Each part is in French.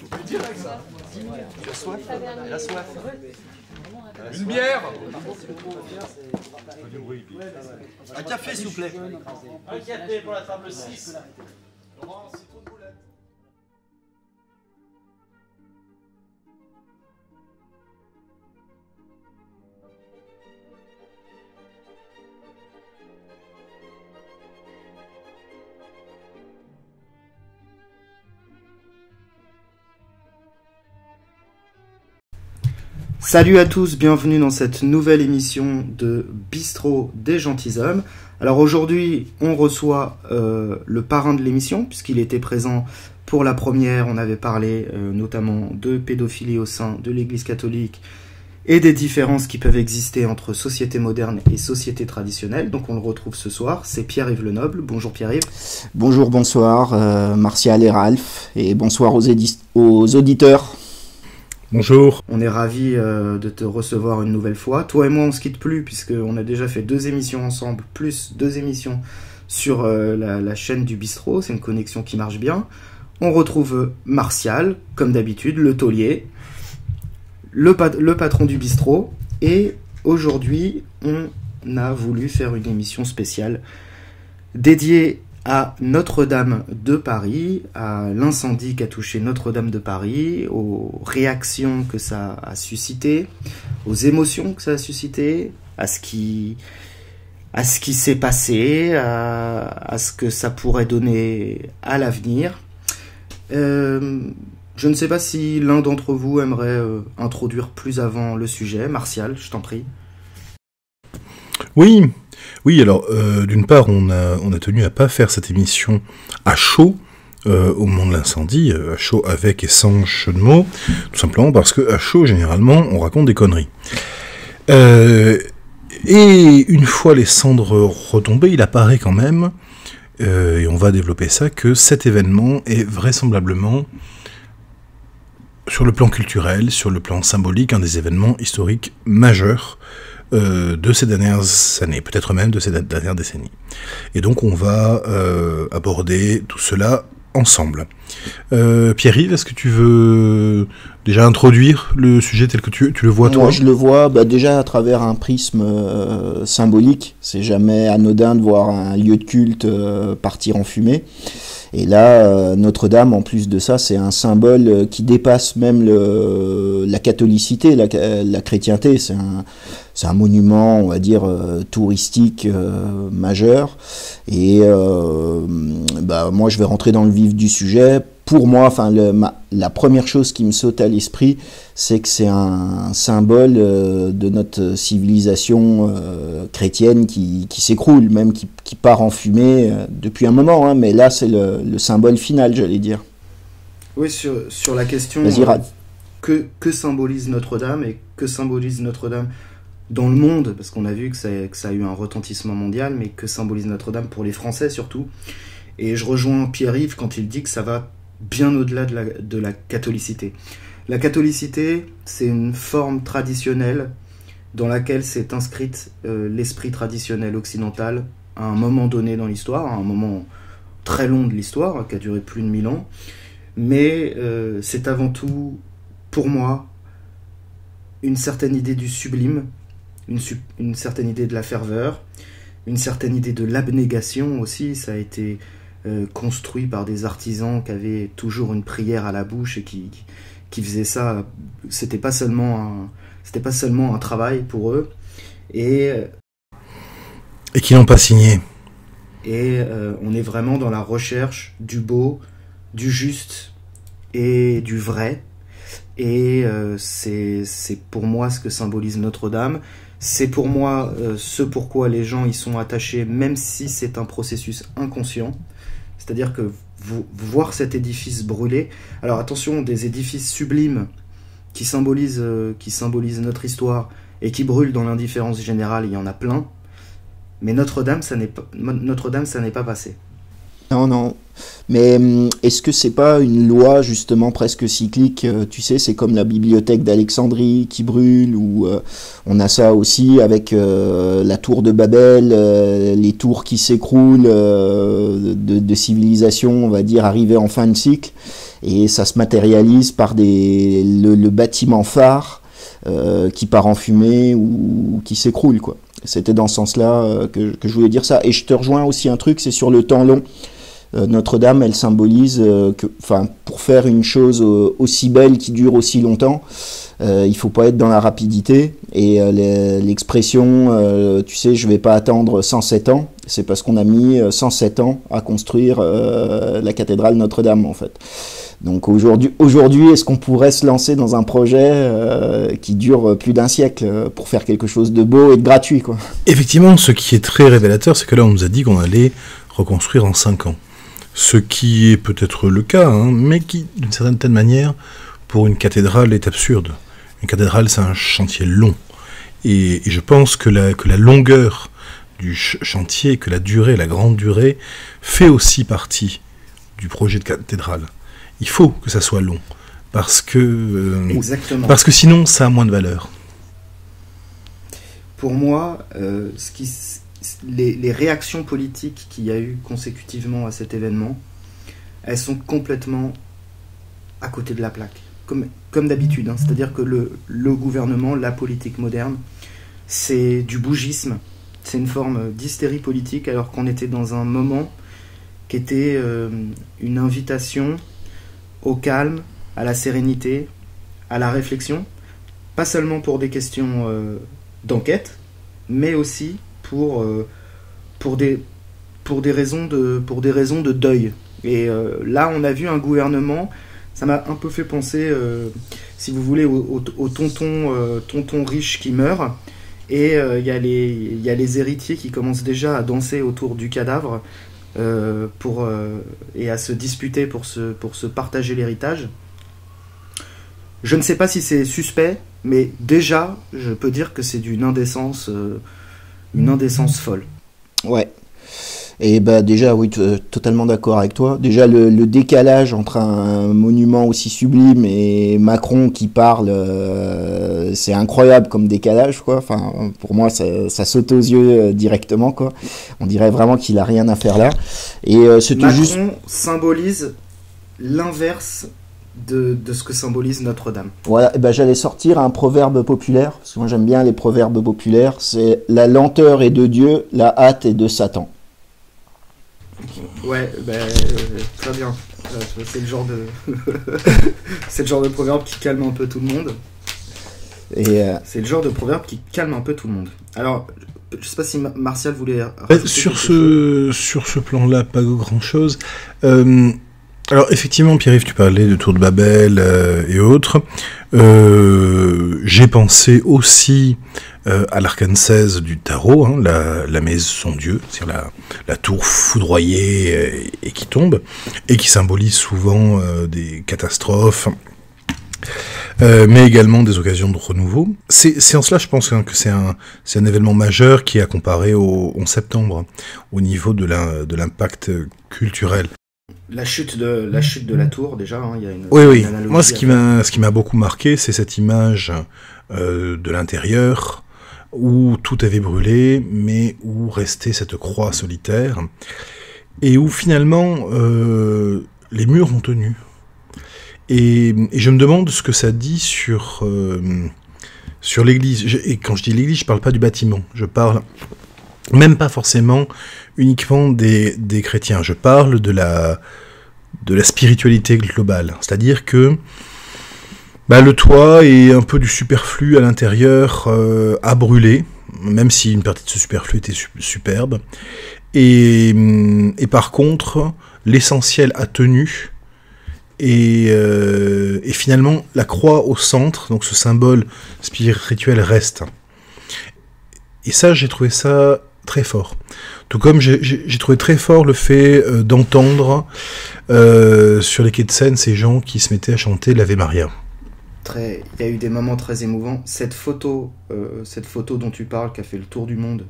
Direct ça. Tu as soif? Elle a soif. Une bière. Un café s'il vous plaît. Un café pour la table 6. Salut à tous, bienvenue dans cette nouvelle émission de Bistrot des Gentilshommes. Alors aujourd'hui, on reçoit le parrain de l'émission, puisqu'il était présent pour la première. On avait parlé notamment de pédophilie au sein de l'Église catholique et des différences qui peuvent exister entre société moderne et société traditionnelle. Donc on le retrouve ce soir, c'est Pierre-Yves Lenoble. Bonjour Pierre-Yves. Bonjour, bonsoir, Martial et Ralph, et bonsoir aux auditeurs. Bonjour. On est ravis de te recevoir une nouvelle fois. Toi et moi, on se quitte plus puisqu'on a déjà fait 2 émissions ensemble, plus 2 émissions sur la chaîne du Bistrot. C'est une connexion qui marche bien. On retrouve Martial, comme d'habitude, le taulier, le patron du Bistrot. Et aujourd'hui, on a voulu faire une émission spéciale dédiée à Notre-Dame de Paris, à l'incendie qu'a touché Notre-Dame de Paris, aux réactions que ça a suscité, aux émotions que ça a suscité, à ce qui s'est passé, à ce que ça pourrait donner à l'avenir. Je ne sais pas si l'un d'entre vous aimerait introduire plus avant le sujet. Martial, je t'en prie. Oui, alors d'une part, on a tenu à pas faire cette émission à chaud au moment de l'incendie, à chaud avec et sans jeu de mots, tout simplement parce que à chaud, généralement, on raconte des conneries. Et une fois les cendres retombées, il apparaît quand même, et on va développer ça, que cet événement est vraisemblablement, sur le plan culturel, sur le plan symbolique, un des événements historiques majeurs de ces dernières années, peut-être même de ces dernières décennies. Et donc on va aborder tout cela ensemble. Pierre-Yves, est-ce que tu veux déjà introduire le sujet tel que tu le vois toi? Moi je le vois déjà à travers un prisme symbolique. C'est jamais anodin de voir un lieu de culte partir en fumée. Et là, Notre-Dame, en plus de ça, c'est un symbole qui dépasse même la catholicité, la chrétienté. C'est un monument, on va dire, touristique majeur. Et moi, je vais rentrer dans le vif du sujet. Pour moi, la première chose qui me saute à l'esprit, c'est que c'est un symbole de notre civilisation chrétienne qui s'écroule, même qui part en fumée depuis un moment. Hein, mais là, c'est le symbole final, j'allais dire. Oui, sur la question que symbolise Notre-Dame et que symbolise Notre-Dame dans le monde, parce qu'on a vu que ça a eu un retentissement mondial, mais que symbolise Notre-Dame pour les Français surtout. Et je rejoins Pierre-Yves quand il dit que ça va bien au-delà de la catholicité. La catholicité, c'est une forme traditionnelle dans laquelle s'est inscrite l'esprit traditionnel occidental à un moment donné dans l'histoire, à un moment très long de l'histoire, qui a duré plus de 1000 ans. Mais c'est avant tout, pour moi, une certaine idée du sublime, une certaine idée de la ferveur, une certaine idée de l'abnégation aussi. Ça a été construit par des artisans qui avaient toujours une prière à la bouche et qui faisaient ça. C'était pas seulement un travail pour eux et qui n'ont pas signé. Et on est vraiment dans la recherche du beau, du juste et du vrai. Et c'est pour moi ce que symbolise Notre-Dame. C'est pour moi ce pourquoi les gens y sont attachés, même si c'est un processus inconscient. C'est-à-dire que voir cet édifice brûler... Alors attention, des édifices sublimes qui symbolisent notre histoire et qui brûlent dans l'indifférence générale, il y en a plein. Mais Notre-Dame, ça n'est pas passé. Non. Mais est-ce que c'est pas une loi justement presque cyclique? Tu sais, c'est comme la bibliothèque d'Alexandrie qui brûle, ou on a ça aussi avec la tour de Babel, les tours qui s'écroulent de civilisation, on va dire, arrivées en fin de cycle. Et ça se matérialise par le bâtiment phare qui part en fumée ou qui s'écroule, quoi. C'était dans ce sens-là que je voulais dire ça. Et je te rejoins aussi un truc, c'est sur le temps long. Notre-Dame, elle symbolise pour faire une chose aussi belle qui dure aussi longtemps, il faut pas être dans la rapidité. Et l'expression, tu sais, je vais pas attendre 107 ans, c'est parce qu'on a mis 107 ans à construire la cathédrale Notre-Dame, en fait. Donc aujourd'hui, est-ce qu'on pourrait se lancer dans un projet qui dure plus d'un siècle pour faire quelque chose de beau et de gratuit, quoi? Effectivement, ce qui est très révélateur, c'est que là, on nous a dit qu'on allait reconstruire en 5 ans. Ce qui est peut-être le cas, hein, mais qui, d'une certaine manière, pour une cathédrale, est absurde. Une cathédrale, c'est un chantier long. Et je pense que la longueur du chantier, que la durée, la grande durée, fait aussi partie du projet de cathédrale. Il faut que ça soit long, parce que sinon, ça a moins de valeur. Pour moi, les réactions politiques qu'il y a eu consécutivement à cet événement, elles sont complètement à côté de la plaque, comme d'habitude, hein. C'est-à-dire que le gouvernement, la politique moderne, c'est du bougisme, c'est une forme d'hystérie politique, alors qu'on était dans un moment qui était une invitation au calme, à la sérénité, à la réflexion, pas seulement pour des questions d'enquête, mais aussi pour des raisons de deuil. Et là, on a vu un gouvernement, ça m'a un peu fait penser, si vous voulez, au tonton riche qui meurt, et il y a les héritiers qui commencent déjà à danser autour du cadavre et à se disputer pour se partager l'héritage. Je ne sais pas si c'est suspect, mais déjà, je peux dire que c'est d'une indécence folle. Ouais. Et bah déjà, oui, totalement d'accord avec toi. Déjà, le décalage entre un monument aussi sublime et Macron qui parle, c'est incroyable comme décalage, quoi. Enfin, pour moi, ça saute aux yeux directement, quoi. On dirait vraiment qu'il a rien à faire là. Et Macron symbolise l'inverse de ce que symbolise Notre-Dame. Voilà, et ben j'allais sortir un proverbe populaire, parce que moi j'aime bien les proverbes populaires, c'est « La lenteur est de Dieu, la hâte est de Satan ». Ouais, très bien. C'est le genre de proverbe qui calme un peu tout le monde. C'est le genre de proverbe qui calme un peu tout le monde. Alors, je sais pas si Martial voulait... Sur ce plan-là, pas grand-chose. Alors effectivement, Pierre-Yves, tu parlais de Tour de Babel et autres. J'ai pensé aussi à l'arcane 16 du tarot, hein, la maison Dieu, c'est-à-dire la tour foudroyée et qui tombe, et qui symbolise souvent des catastrophes, mais également des occasions de renouveau. C'est en cela, je pense, que c'est un événement majeur qui est à comparer au 11 septembre, au niveau de l'impact culturel. La chute de la tour, déjà, hein, il y a une... Oui. Moi, ce qui m'a beaucoup marqué, c'est cette image de l'intérieur, où tout avait brûlé, mais où restait cette croix solitaire, et où finalement, les murs ont tenu. Et je me demande ce que ça dit sur l'église. Et quand je dis l'église, je parle pas du bâtiment, je parle même pas forcément uniquement des chrétiens, je parle de la spiritualité globale. C'est-à-dire que le toit et un peu du superflu à l'intérieur a brûlé, même si une partie de ce superflu était superbe. Et par contre, l'essentiel a tenu. Et finalement, la croix au centre, donc ce symbole spirituel reste. Et ça, j'ai trouvé ça très fort. Tout comme j'ai trouvé très fort le fait d'entendre sur les quais de Seine ces gens qui se mettaient à chanter l'Ave Maria. Il y a eu des moments très émouvants. Cette photo dont tu parles, qui a fait le tour du monde,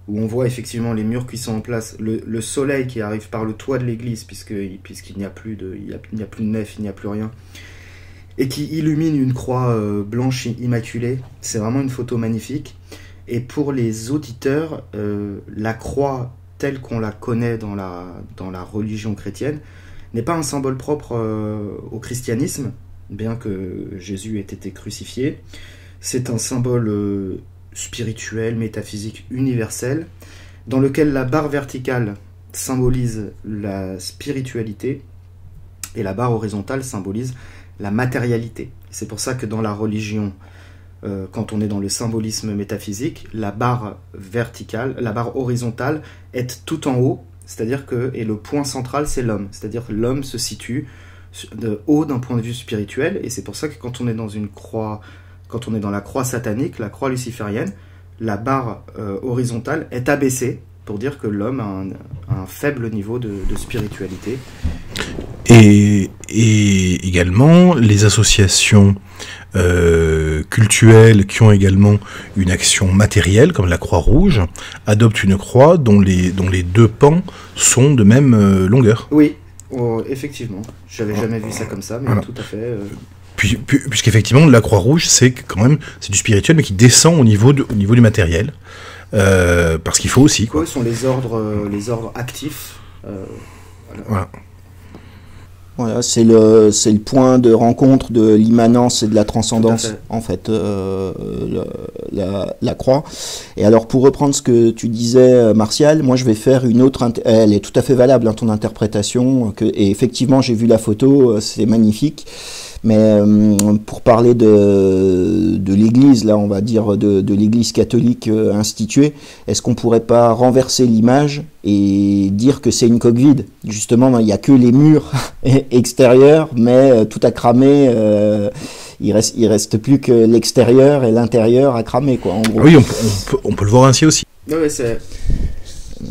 où on voit effectivement les murs qui sont en place, le soleil qui arrive par le toit de l'église, puisqu'il n'y a plus de nef, il n'y a plus rien, et qui illumine une croix blanche immaculée. C'est vraiment une photo magnifique. Et pour les auditeurs, la croix telle qu'on la connaît dans la religion chrétienne, n'est pas un symbole propre au christianisme, bien que Jésus ait été crucifié. C'est un symbole spirituel, métaphysique, universel, dans lequel la barre verticale symbolise la spiritualité et la barre horizontale symbolise la matérialité. C'est pour ça que dans la religion, quand on est dans le symbolisme métaphysique, la barre verticale, la barre horizontale est tout en haut, c'est-à-dire que, et le point central c'est l'homme, c'est-à-dire que l'homme se situe de haut d'un point de vue spirituel, et c'est pour ça que quand on est dans une croix, quand on est dans la croix satanique, la croix luciférienne, la barre horizontale est abaissée pour dire que l'homme a un faible niveau de spiritualité. Et également les associations cultuelles qui ont également une action matérielle, comme la Croix-Rouge, adoptent une croix dont les deux pans sont de même longueur. Oui, effectivement. J'avais jamais vu ça comme ça, mais voilà. Tout à fait. Puisqu'effectivement, la Croix-Rouge, c'est quand même du spirituel, mais qui descend au niveau du matériel. Parce qu'il faut aussi, quoi. Ce sont les ordres actifs. Voilà. Voilà, c'est le point de rencontre de l'immanence et de la transcendance, en fait, la croix. Et alors, pour reprendre ce que tu disais, Martial, moi je vais faire une autre... Elle est tout à fait valable, hein, ton interprétation, et effectivement, j'ai vu la photo, c'est magnifique. Mais pour parler de l'Église, là, on va dire de l'Église catholique instituée, est-ce qu'on pourrait pas renverser l'image et dire que c'est une coque vide? Justement, il n'y a que les murs extérieurs, mais tout a cramé. Il reste plus que l'extérieur et l'intérieur à cramer, quoi. En gros. Oui, on peut le voir ainsi aussi. Ouais, c'est...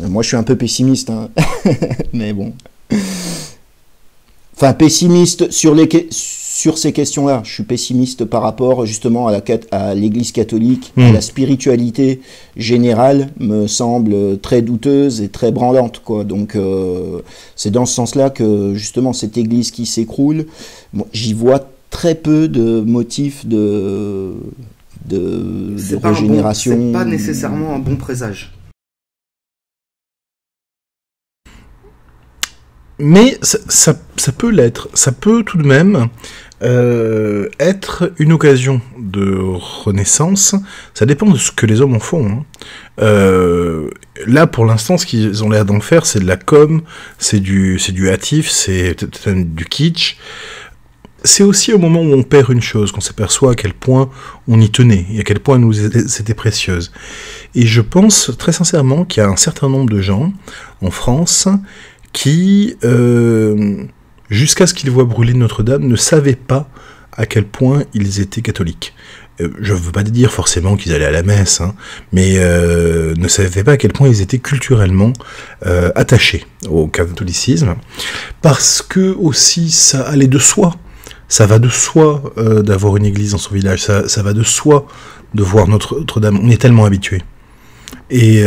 Moi, je suis un peu pessimiste, hein. Mais bon. Enfin, pessimiste sur ces questions-là. Je suis pessimiste par rapport justement à l'Église catholique. À la spiritualité générale me semble très douteuse et très branlante, quoi. Donc c'est dans ce sens-là que justement cette Église qui s'écroule, j'y vois très peu de motifs de régénération. C'est pas nécessairement un bon présage. Mais ça peut l'être. Ça peut tout de même être une occasion de renaissance. Ça dépend de ce que les hommes en font. Hein. Là, pour l'instant, ce qu'ils ont l'air d'en faire, c'est de la com, c'est du hâtif, c'est du kitsch. C'est aussi au moment où on perd une chose qu'on s'aperçoit à quel point on y tenait, et à quel point c'était précieuse. Et je pense très sincèrement qu'il y a un certain nombre de gens en France qui, jusqu'à ce qu'ils voient brûler Notre-Dame, ne savaient pas à quel point ils étaient catholiques. Je ne veux pas dire forcément qu'ils allaient à la messe, hein, mais ne savaient pas à quel point ils étaient culturellement attachés au catholicisme, parce que aussi ça allait de soi. Ça va de soi d'avoir une église dans son village, ça va de soi de voir Notre-Dame. On est tellement habitués. Et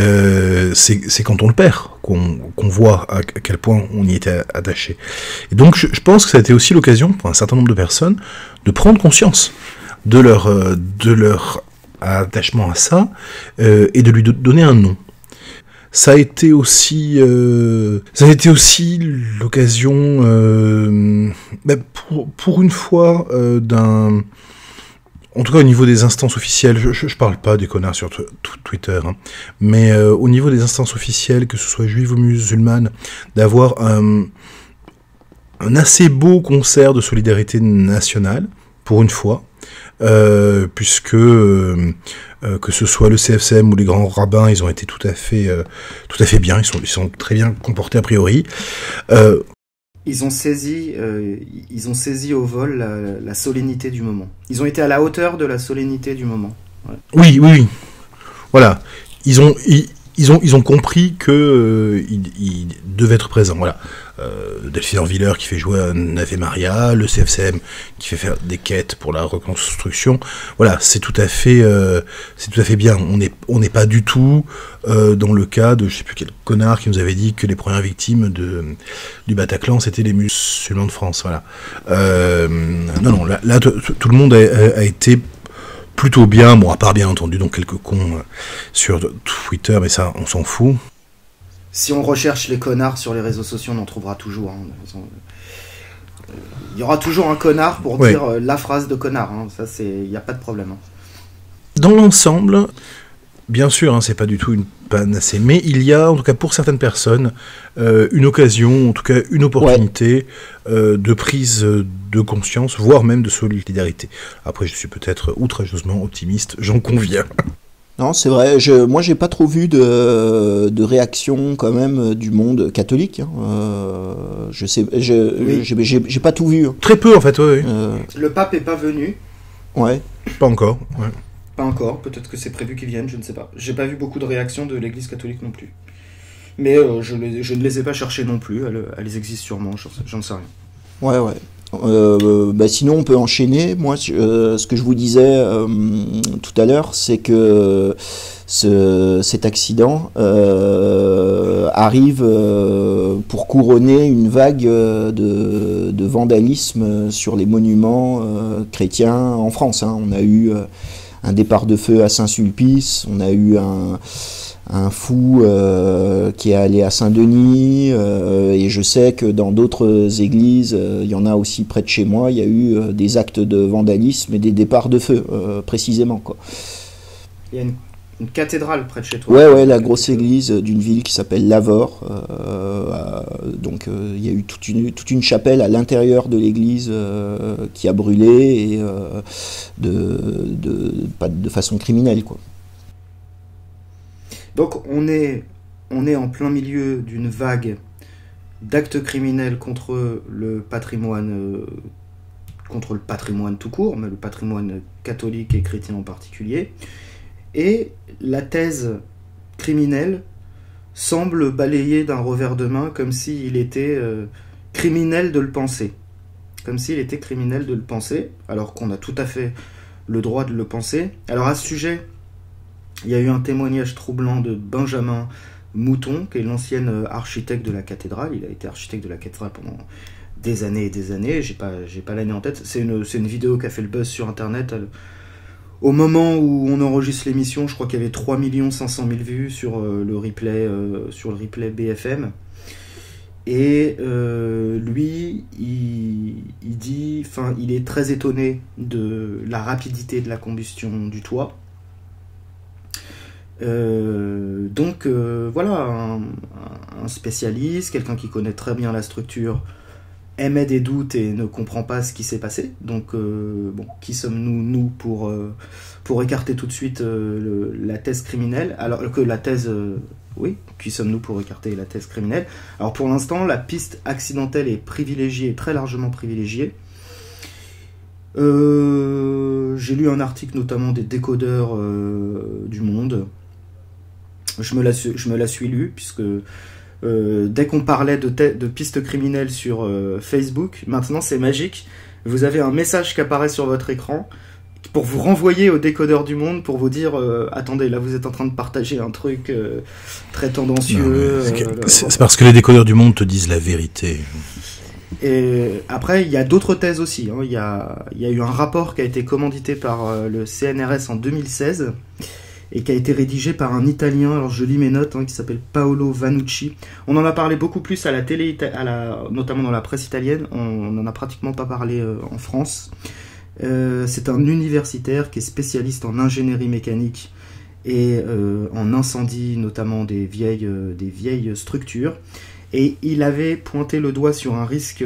c'est quand on le perd qu'on voit à quel point on y était attaché. Et donc je pense que ça a été aussi l'occasion pour un certain nombre de personnes de prendre conscience de leur attachement à ça et de lui donner un nom. Ça a été aussi l'occasion, pour une fois, en tout cas au niveau des instances officielles, je parle pas des connards sur Twitter, hein, mais au niveau des instances officielles, que ce soit juives ou musulmanes, d'avoir un assez beau concert de solidarité nationale, pour une fois, puisque que ce soit le CFCM ou les grands rabbins, ils ont été tout à fait bien, ils sont très bien comportés a priori. Ils ont saisi au vol la solennité du moment. Ils ont été à la hauteur de la solennité du moment. Ouais. Oui. Voilà. Ils ont compris que ils devaient être présents. Voilà. Delphine Orviller qui fait jouer un Ave Maria, le CFCM qui fait faire des quêtes pour la reconstruction. Voilà, c'est tout à fait bien. On n'est pas du tout dans le cas de je sais plus quel connard qui nous avait dit que les premières victimes du Bataclan c'était les musulmans de France. Voilà. Non, là tout le monde a été plutôt bien, bon à part bien entendu donc quelques cons sur Twitter, mais ça on s'en fout. Si on recherche les connards sur les réseaux sociaux, on en trouvera toujours. Hein. Il y aura toujours un connard pour dire la phrase de connard. Hein. Ça, il n'y a pas de problème. Hein. Dans l'ensemble, bien sûr, hein, c'est pas du tout une panacée, mais il y a, en tout cas pour certaines personnes, une occasion, en tout cas une opportunité de prise de conscience, voire même de solidarité. Après, je suis peut-être outrageusement optimiste, j'en conviens. Non, c'est vrai. Moi, j'ai pas trop vu de réaction quand même du monde catholique. Hein. Je sais, j'ai pas tout vu. Hein. Très peu en fait. Ouais. Le pape est pas venu. Ouais. Pas encore. Ouais. Pas encore. Peut-être que c'est prévu qu'il vienne. Je ne sais pas. J'ai pas vu beaucoup de réactions de l'Église catholique non plus. Mais je ne les ai pas cherchées non plus. Elles existent sûrement. J'en sais rien. Ouais. Sinon on peut enchaîner. Moi ce que je vous disais tout à l'heure, c'est que cet accident arrive pour couronner une vague de vandalisme sur les monuments chrétiens en France. Hein. On a eu un départ de feu à Saint-Sulpice, on a eu un fou qui est allé à Saint-Denis, et je sais que dans d'autres églises, il y en a aussi près de chez moi, il y a eu des actes de vandalisme et des départs de feu, précisément, quoi. Il y a une cathédrale près de chez toi. Ouais, la grosse église d'une ville qui s'appelle Lavore. Donc il y a eu toute une chapelle à l'intérieur de l'église qui a brûlé, et pas de façon criminelle, quoi. Donc on est en plein milieu d'une vague d'actes criminels contre le patrimoine tout court, mais le patrimoine catholique et chrétien en particulier. Et la thèse criminelle semble balayer d'un revers de main, comme s'il était criminel de le penser. Comme s'il était criminel de le penser, alors qu'on a tout à fait le droit de le penser. Alors à ce sujet, il y a eu un témoignage troublant de Benjamin Mouton, qui est l'ancien architecte de la cathédrale. Il a été architecte de la cathédrale pendant des années et des années. J'ai pas l'année en tête. C'est une vidéo qui a fait le buzz sur Internet. Au moment où on enregistre l'émission, je crois qu'il y avait 3 500 000 vues sur le replay BFM. Et lui, il dit, enfin, il est très étonné de la rapidité de la combustion du toit. Voilà, un spécialiste, quelqu'un qui connaît très bien la structure, émet des doutes et ne comprend pas ce qui s'est passé. Donc, qui sommes-nous pour écarter tout de suite la thèse criminelle, alors que la thèse... qui sommes-nous pour écarter la thèse criminelle? Alors pour l'instant, la piste accidentelle est privilégiée, très largement privilégiée. J'ai lu un article notamment des décodeurs du Monde. Je me la suis lu, puisque dès qu'on parlait de pistes criminelles sur Facebook, maintenant c'est magique. Vous avez un message qui apparaît sur votre écran pour vous renvoyer au décodeur du Monde, pour vous dire attendez, là vous êtes en train de partager un truc très tendancieux. C'est parce que les décodeurs du Monde te disent la vérité. Et après, il y a d'autres thèses aussi. Hein. Il y a eu un rapport qui a été commandité par le CNRS en 2016 et qui a été rédigé par un Italien, alors je lis mes notes, qui s'appelle Paolo Vannucci. On en a parlé beaucoup plus à la télé, notamment dans la presse italienne. On n'en a pratiquement pas parlé en France. C'est un universitaire qui est spécialiste en ingénierie mécanique et en incendie, notamment des vieilles structures. Et il avait pointé le doigt sur un risque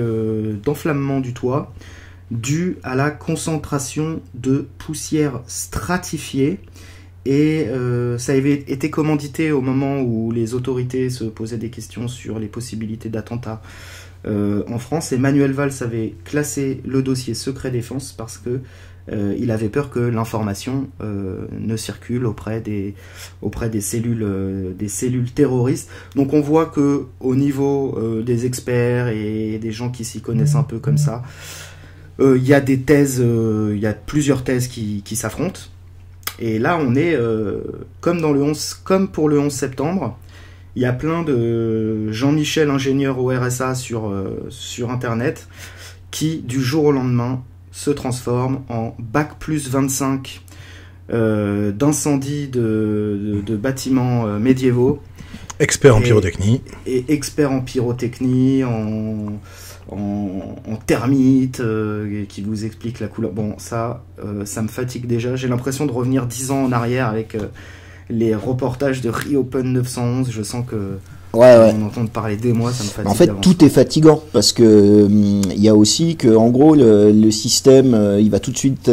d'enflammement du toit dû à la concentration de poussière stratifiée. Et ça avait été commandité au moment où les autorités se posaient des questions sur les possibilités d'attentats en France. Et Manuel Valls avait classé le dossier secret défense parce que il avait peur que l'information ne circule auprès des cellules terroristes. Donc on voit que au niveau des experts et des gens qui s'y connaissent un peu comme ça, il y a des thèses, il y a plusieurs thèses qui s'affrontent. Et là on est comme pour le 11 septembre. Il y a plein de Jean-Michel ingénieur au RSA sur Internet qui du jour au lendemain se transforme en bac plus 25 d'incendie de bâtiments médiévaux Expert en pyrotechnie. Et expert en pyrotechnie, en termites, qui vous explique la couleur. Bon, ça me fatigue déjà. J'ai l'impression de revenir 10 ans en arrière avec les reportages de Reopen 911. Je sens que on entend parler des mois, ça me fatigue. En fait, tout est fatigant parce que il y a aussi que, en gros, le système, il va tout de suite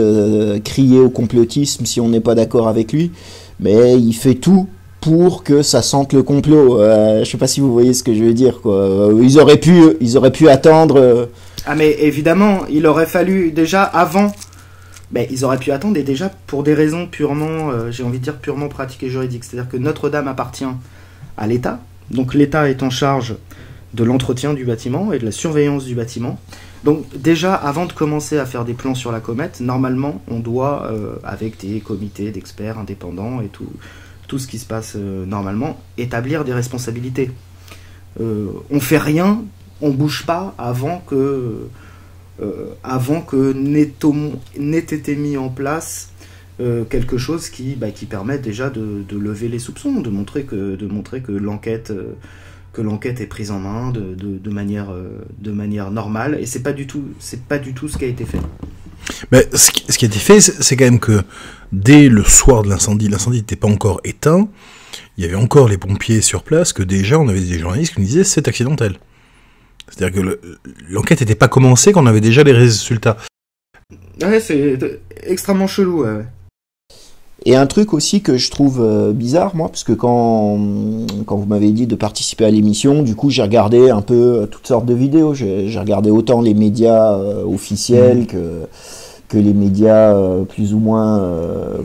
crier au complotisme si on n'est pas d'accord avec lui, mais il fait tout pour que ça sente le complot. Je sais pas si vous voyez ce que je veux dire, quoi. Ils auraient pu attendre. Ah mais évidemment, il aurait fallu déjà avant. Mais ils auraient pu attendre, et déjà pour des raisons purement, j'ai envie de dire purement pratiques et juridiques. C'est-à-dire que Notre-Dame appartient à l'État. Donc l'État est en charge de l'entretien du bâtiment et de la surveillance du bâtiment. Donc déjà, avant de commencer à faire des plans sur la comète, normalement, on doit, avec des comités d'experts indépendants et tout ce qui se passe normalement, établir des responsabilités. On fait rien, on bouge pas avant que n'ait été mis en place quelque chose qui permet déjà de lever les soupçons, de montrer que l'enquête est prise en main de manière normale, et c'est pas du tout ce qui a été fait. Mais ce qui a été fait, c'est quand même que dès le soir de l'incendie n'était pas encore éteint, il y avait encore les pompiers sur place, que déjà on avait des journalistes qui nous disaient c'est accidentel. C'est-à-dire que l'enquête n'était pas commencée quand on avait déjà les résultats. Ouais, c'est extrêmement chelou. Ouais. Et un truc aussi que je trouve bizarre, moi, parce que quand vous m'avez dit de participer à l'émission, du coup j'ai regardé un peu toutes sortes de vidéos. J'ai regardé autant les médias officiels que les médias plus ou moins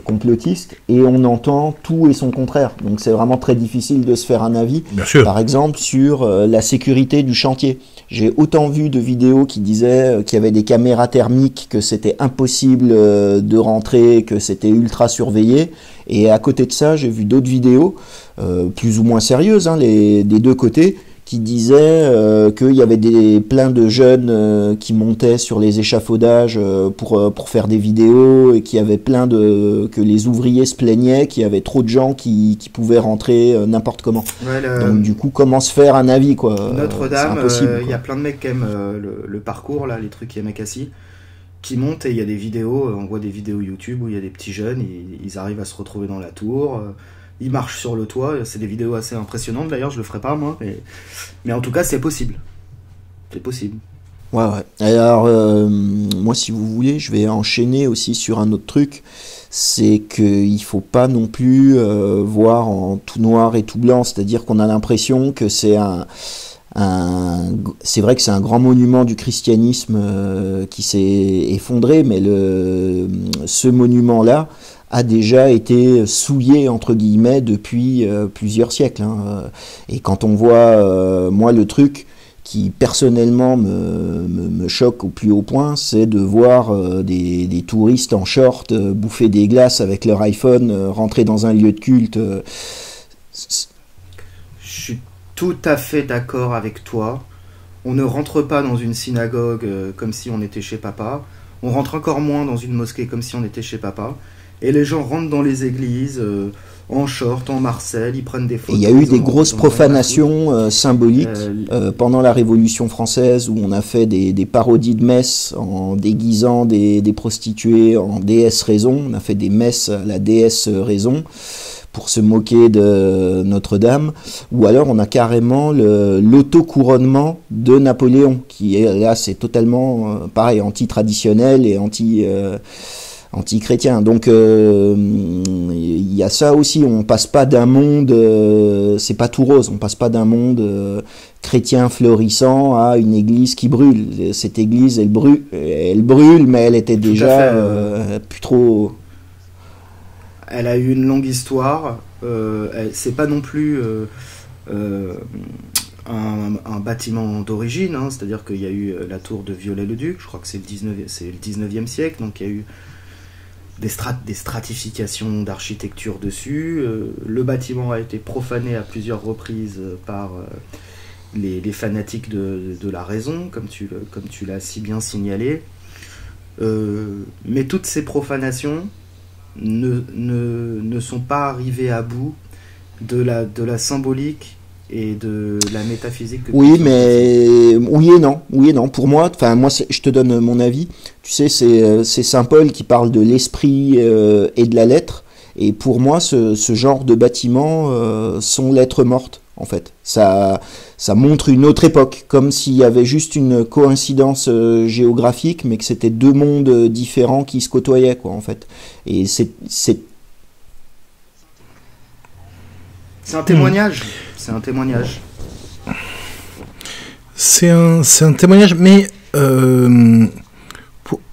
complotistes, et on entend tout et son contraire. Donc c'est vraiment très difficile de se faire un avis. Bien sûr. Par exemple, sur la sécurité du chantier. J'ai autant vu de vidéos qui disaient qu'il y avait des caméras thermiques, que c'était impossible de rentrer, que c'était ultra surveillé. Et à côté de ça, j'ai vu d'autres vidéos, plus ou moins sérieuses, hein, des deux côtés, qui disaient qu'il y avait plein de jeunes qui montaient sur les échafaudages pour faire des vidéos, et qu'il y avait que les ouvriers se plaignaient, qu'il y avait trop de gens qui pouvaient rentrer n'importe comment. Ouais, donc du coup, comment se faire un avis, quoi. Notre-Dame, il y a plein de mecs qui aiment le parcours, là, les trucs Yamakasi, qui montent, et il y a des vidéos, on voit des vidéos YouTube où il y a des petits jeunes, ils arrivent à se retrouver dans la tour. Ils marchent sur le toit, c'est des vidéos assez impressionnantes, d'ailleurs je le ferai pas moi, mais en tout cas c'est possible. C'est possible. Ouais. Alors moi, si vous voulez, je vais enchaîner aussi sur un autre truc, c'est qu'il faut pas non plus voir en tout noir et tout blanc, c'est-à-dire qu'on a l'impression que c'est c'est vrai que c'est un grand monument du christianisme qui s'est effondré, mais ce monument-là a déjà été souillé, entre guillemets, depuis plusieurs siècles. Hein. Et quand on voit, moi, le truc qui personnellement me choque au plus haut point, c'est de voir des touristes en short bouffer des glaces avec leur iPhone, rentrer dans un lieu de culte. Je suis tout à fait d'accord avec toi. On ne rentre pas dans une synagogue comme si on était chez papa. On rentre encore moins dans une mosquée comme si on était chez papa. Et les gens rentrent dans les églises en short, en Marseille, ils prennent des photos. Il y a eu des grosses profanations symboliques pendant la Révolution française, où on a fait des parodies de messes en déguisant des prostituées en déesse raison. On a fait des messes à la déesse raison pour se moquer de Notre-Dame. Ou alors on a carrément l'autocouronnement de Napoléon, qui est là, c'est totalement pareil, anti-traditionnel et anti-chrétien. Donc il y a ça aussi, on passe pas d'un monde, c'est pas tout rose, on passe pas d'un monde chrétien florissant à une église qui brûle. Cette église, elle brûle, mais elle était déjà plus trop... Elle a eu une longue histoire, c'est pas non plus un bâtiment d'origine, hein, c'est-à-dire qu'il y a eu la tour de Viollet-le-Duc, je crois que c'est le 19e siècle, donc il y a eu des stratifications d'architecture dessus. Le bâtiment a été profané à plusieurs reprises par les fanatiques de la raison, comme tu l'as si bien signalé. Mais toutes ces profanations ne sont pas arrivées à bout de la symbolique et de la métaphysique. Oui, mais oui et non. Pour moi, je te donne mon avis. Tu sais, c'est Saint Paul qui parle de l'esprit et de la lettre. Et pour moi, ce genre de bâtiments sont lettres mortes, en fait. Ça montre une autre époque, comme s'il y avait juste une coïncidence géographique, mais que c'était deux mondes différents qui se côtoyaient, quoi, en fait. Et c'est un témoignage. C'est un témoignage. C'est un témoignage, mais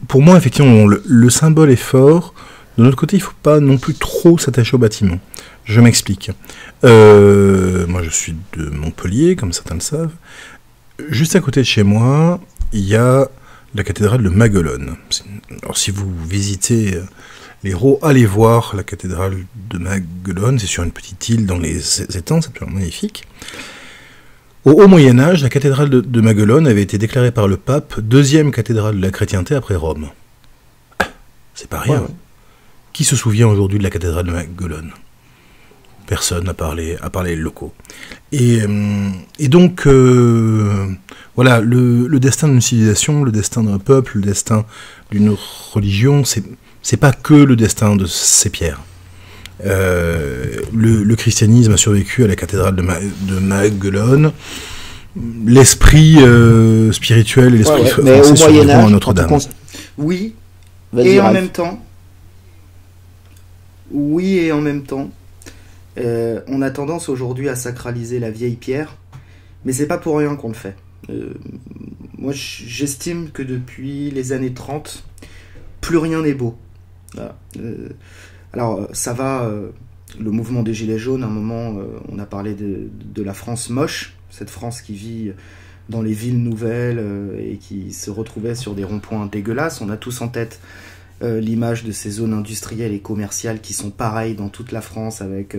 pour moi, effectivement, le symbole est fort. De notre côté, il ne faut pas non plus trop s'attacher au bâtiment. Je m'explique. Moi, je suis de Montpellier, comme certains le savent. Juste à côté de chez moi, il y a la cathédrale de Maguelone. Alors, si vous visitez l'Hérault, allez voir la cathédrale de Maguelone. C'est sur une petite île dans les étangs, c'est absolument magnifique. Au Haut Moyen-Âge, la cathédrale de Maguelone avait été déclarée par le pape deuxième cathédrale de la chrétienté après Rome. C'est pas rien. Ouais. Qui se souvient aujourd'hui de la cathédrale de Maguelone? Personne, à part les locaux. Et donc, voilà, le destin d'une civilisation, le destin d'un peuple, le destin d'une religion, c'est pas que le destin de ces pierres. Le christianisme a survécu à la cathédrale de Maguelone. L'esprit spirituel et l'esprit français survivront à Notre-Dame. Oui, et en même temps... Oui et en même temps, on a tendance aujourd'hui à sacraliser la vieille pierre, mais c'est pas pour rien qu'on le fait. Moi, j'estime que depuis les années 30, plus rien n'est beau. Voilà. Alors, ça va, le mouvement des Gilets jaunes, à un moment, on a parlé de la France moche, cette France qui vit dans les villes nouvelles et qui se retrouvait sur des ronds-points dégueulasses. On a tous en tête l'image de ces zones industrielles et commerciales qui sont pareilles dans toute la France, avec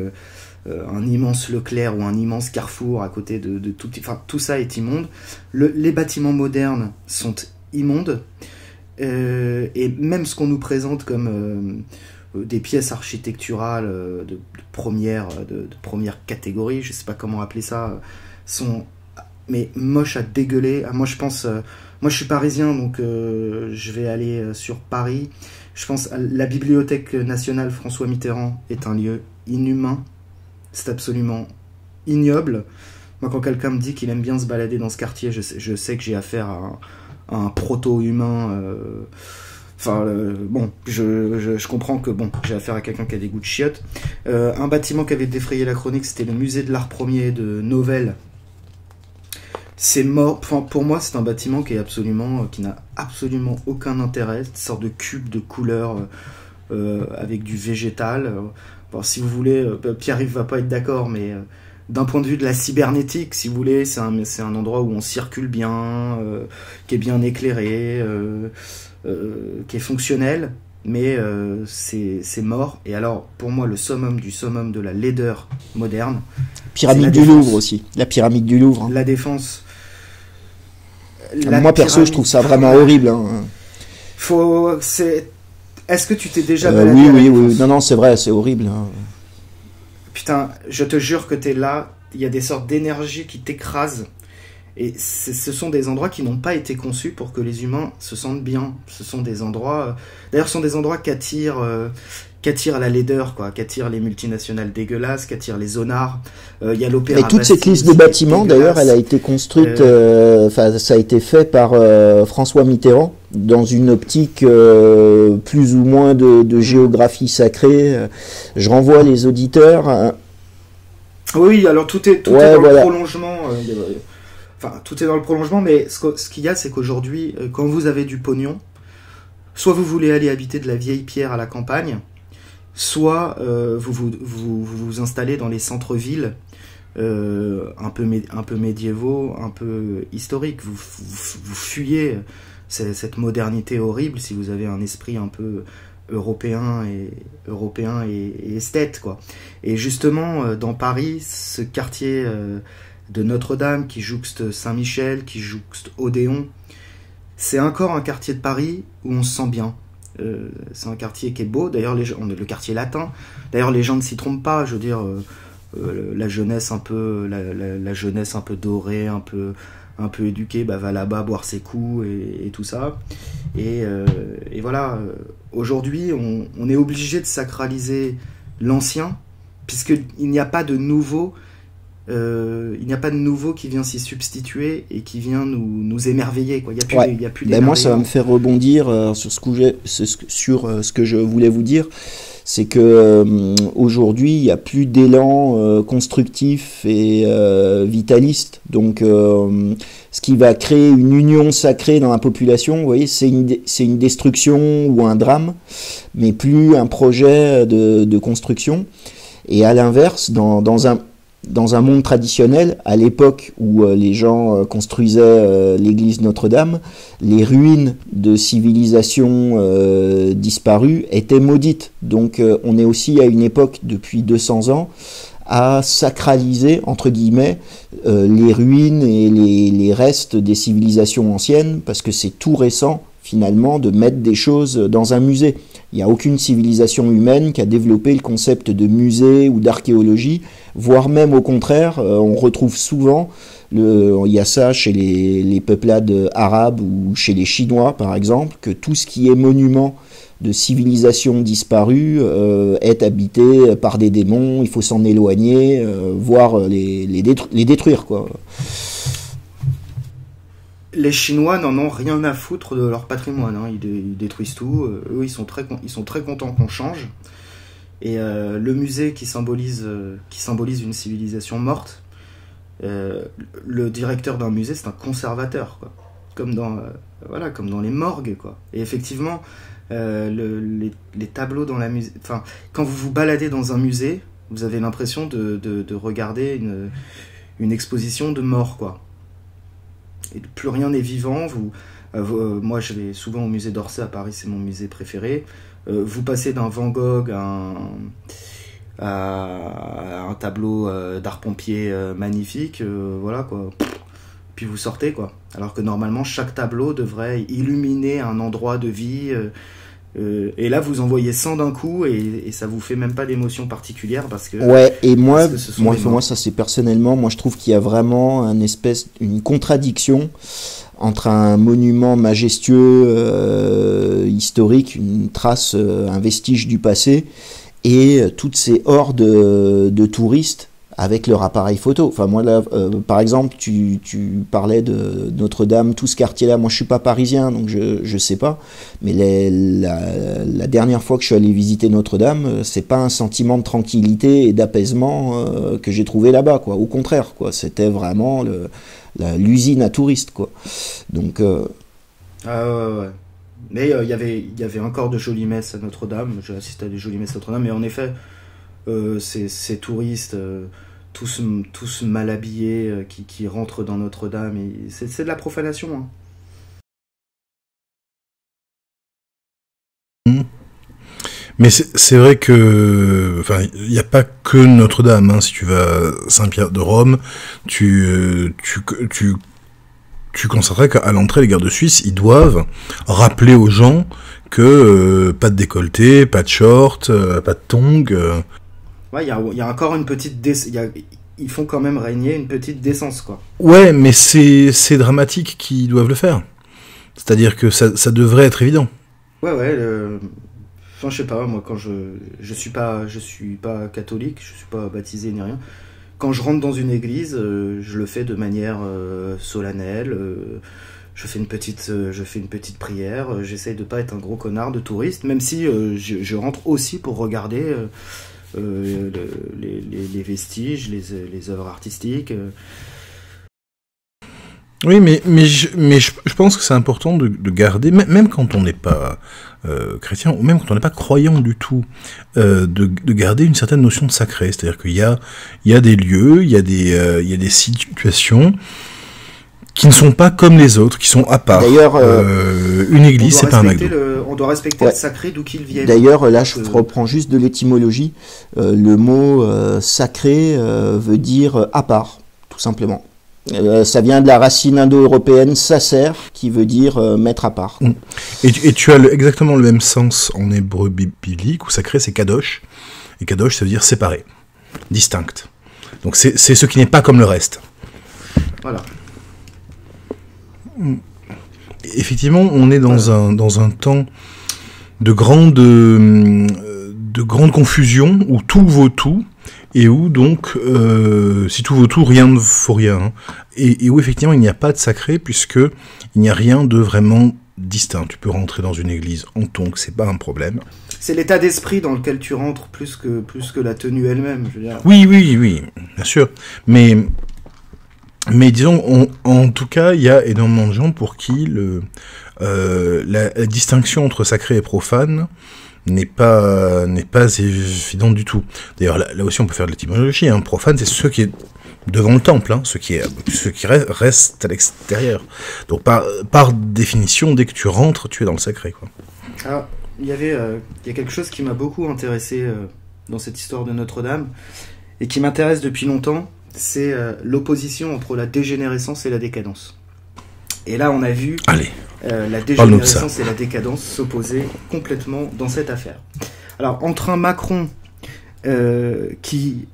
un immense Leclerc ou un immense Carrefour à côté de tout. Enfin, tout ça est immonde. Les bâtiments modernes sont immondes, et même ce qu'on nous présente comme des pièces architecturales de première catégorie, je sais pas comment appeler ça, sont mais moches à dégueuler. Moi, je pense. Moi, je suis parisien, donc je vais aller sur Paris. Je pense à la Bibliothèque nationale François Mitterrand est un lieu inhumain. C'est absolument ignoble. Moi, quand quelqu'un me dit qu'il aime bien se balader dans ce quartier, je sais que j'ai affaire à un proto-humain. Bon, je comprends que bon, j'ai affaire à quelqu'un qui a des goûts de chiottes. Un bâtiment qui avait défrayé la chronique, c'était le musée de l'art premier de Novelle. C'est mort. Enfin, pour moi, c'est un bâtiment qui n'a absolument aucun intérêt. Une sorte de cube de couleur avec du végétal. Bon, si vous voulez, Pierre-Yves va pas être d'accord, mais d'un point de vue de la cybernétique, si vous voulez, c'est un endroit où on circule bien, qui est bien éclairé, qui est fonctionnel, mais c'est mort. Et alors, pour moi, le summum du summum de la laideur moderne, pyramide du Louvre aussi. La pyramide du Louvre. Hein. La Défense. Moi, perso, je trouve ça vraiment horrible. Hein. Est-ce que tu t'es déjà baladé Oui. Non, c'est vrai, c'est horrible. Hein. Putain, je te jure que t'es là, il y a des sortes d'énergie qui t'écrasent. Et ce sont des endroits qui n'ont pas été conçus pour que les humains se sentent bien. Ce sont des endroits... D'ailleurs, ce sont des endroits qu'attirent la laideur, quoi, qu'attirent les multinationales dégueulasses, qu'attirent les zonards. Il y a l'Opéra. Et toute cette liste de bâtiments, d'ailleurs, elle a été construite... ça a été fait par François Mitterrand, dans une optique plus ou moins de géographie sacrée. Je renvoie les auditeurs... Oui, alors tout est dans le prolongement... Enfin, tout est dans le prolongement, mais ce qu'il y a, c'est qu'aujourd'hui, quand vous avez du pognon, soit vous voulez aller habiter de la vieille pierre à la campagne, soit vous installez dans les centres-villes un peu médiévaux, un peu historiques. Vous fuyez cette modernité horrible si vous avez un esprit un peu européen et esthète, quoi. Et justement, dans Paris, ce quartier... de Notre-Dame, qui jouxte Saint-Michel, qui jouxte Odéon. C'est encore un quartier de Paris où on se sent bien. C'est un quartier qui est beau, d'ailleurs le quartier latin. D'ailleurs, les gens ne s'y trompent pas, je veux dire, la jeunesse un peu, la jeunesse un peu dorée, un peu éduquée, va là-bas boire ses coups et tout ça. Et voilà, aujourd'hui, on est obligé de sacraliser l'ancien, puisqu'il n'y a pas de nouveau. Il n'y a pas de nouveau qui vient s'y substituer et qui vient nous émerveiller, quoi. Il y a plus moi, ça va me faire rebondir sur ce que je voulais vous dire. C'est que aujourd'hui, il n'y a plus d'élan constructif et vitaliste. Donc, ce qui va créer une union sacrée dans la population, vous voyez, c'est une destruction ou un drame, mais plus un projet de construction. Et à l'inverse, dans un monde traditionnel, à l'époque où les gens construisaient l'église Notre-Dame, les ruines de civilisations disparues étaient maudites. Donc on est aussi à une époque, depuis 200 ans, à sacraliser, entre guillemets, les ruines et les restes des civilisations anciennes, parce que c'est tout récent, finalement, de mettre des choses dans un musée. Il n'y a aucune civilisation humaine qui a développé le concept de musée ou d'archéologie, voire même au contraire, on retrouve souvent, il y a ça chez les peuplades arabes ou chez les Chinois par exemple, que tout ce qui est monument de civilisation disparue est habité par des démons, il faut s'en éloigner, voire les détruire, quoi. Les Chinois n'en ont rien à foutre de leur patrimoine, hein. Ils détruisent tout. Eux, ils sont très contents qu'on change. Et le musée qui symbolise une civilisation morte, le directeur d'un musée, c'est un conservateur, quoi. Comme dans les morgues, quoi. Et effectivement, les tableaux dans la musée, enfin, quand vous vous baladez dans un musée, vous avez l'impression de regarder une exposition de mort, quoi. Et plus rien n'est vivant. Moi, je vais souvent au musée d'Orsay à Paris, c'est mon musée préféré. Vous passez d'un Van Gogh à un tableau d'art pompier magnifique, voilà, quoi. Puis vous sortez, quoi. Alors que normalement, chaque tableau devrait illuminer un endroit de vie. Et là, vous en voyez 100 d'un coup et ça vous fait même pas d'émotion particulière parce que... Ouais, et moi ça c'est personnellement, moi je trouve qu'il y a vraiment une contradiction entre un monument majestueux, historique, une trace, un vestige du passé, et toutes ces hordes de touristes avec leur appareil photo. Enfin, moi, là, par exemple, tu parlais de Notre-Dame, tout ce quartier-là. Moi, je suis pas parisien, donc je sais pas. Mais la dernière fois que je suis allé visiter Notre-Dame, c'est pas un sentiment de tranquillité et d'apaisement que j'ai trouvé là-bas, quoi. Au contraire, quoi. C'était vraiment l'usine à touristes, quoi. Donc... ouais. Mais il y avait encore de jolies messes à Notre-Dame. J'ai assisté à des jolies messes à Notre-Dame, mais en effet, ces touristes... tous mal habillés qui rentrent dans Notre-Dame, c'est de la profanation, hein. Mais c'est vrai que, enfin, il n'y a pas que Notre-Dame, hein. Si tu vas à Saint-Pierre de Rome, tu constateras qu'à l'entrée, les gardes suisses, ils doivent rappeler aux gens que pas de décolleté, pas de short, pas de tongs. Ouais, il y a encore une petite ils font quand même régner une petite décence, quoi. Ouais, mais c'est dramatique qu'ils doivent le faire. C'est-à-dire que ça devrait être évident. Ouais, enfin, je sais pas, moi, quand je suis pas catholique, je suis pas baptisé ni rien. Quand je rentre dans une église, je le fais de manière solennelle. Je fais une petite prière. J'essaye de pas être un gros connard de touriste, même si je rentre aussi pour regarder les vestiges, les œuvres artistiques. Oui, mais je pense que c'est important de garder, même quand on n'est pas chrétien, ou même quand on n'est pas croyant du tout, de garder une certaine notion de sacré. C'est-à-dire qu'il y a des lieux, il y a des situations qui ne sont pas comme les autres, qui sont à part. D'ailleurs, une église, c'est pas un McDo. On doit respecter le sacré d'où qu'il vienne. D'ailleurs, là, je reprends juste de l'étymologie. Le mot sacré veut dire à part, tout simplement. Ça vient de la racine indo-européenne sacer, qui veut dire mettre à part. Et tu as exactement le même sens en hébreu biblique, où sacré c'est kadosh, et kadosh ça veut dire séparé, distinct. Donc c'est ce qui n'est pas comme le reste. Voilà. Effectivement, on est dans un temps de grande confusion, où tout vaut tout, et où donc, si tout vaut tout, rien ne vaut rien. Hein. Et où effectivement il n'y a pas de sacré, puisque il n'y a rien de vraiment distinct. Tu peux rentrer dans une église en tongs, c'est pas un problème. C'est l'état d'esprit dans lequel tu rentres plus que la tenue elle-même, je veux dire. Oui, bien sûr. Mais disons, en tout cas, il y a énormément de gens pour qui la distinction entre sacré et profane n'est pas évidente du tout. D'ailleurs, là aussi, on peut faire de l'étymologie. Hein. Profane, c'est ce qui est devant le temple, hein, ce qui reste à l'extérieur. Donc, par définition, dès que tu rentres, tu es dans le sacré, quoi. Alors, il y a quelque chose qui m'a beaucoup intéressé dans cette histoire de Notre-Dame, et qui m'intéresse depuis longtemps, c'est l'opposition entre la dégénérescence et la décadence. Et là, on a vu la dégénérescence et la décadence s'opposer complètement dans cette affaire. Alors, entre un Macron qui,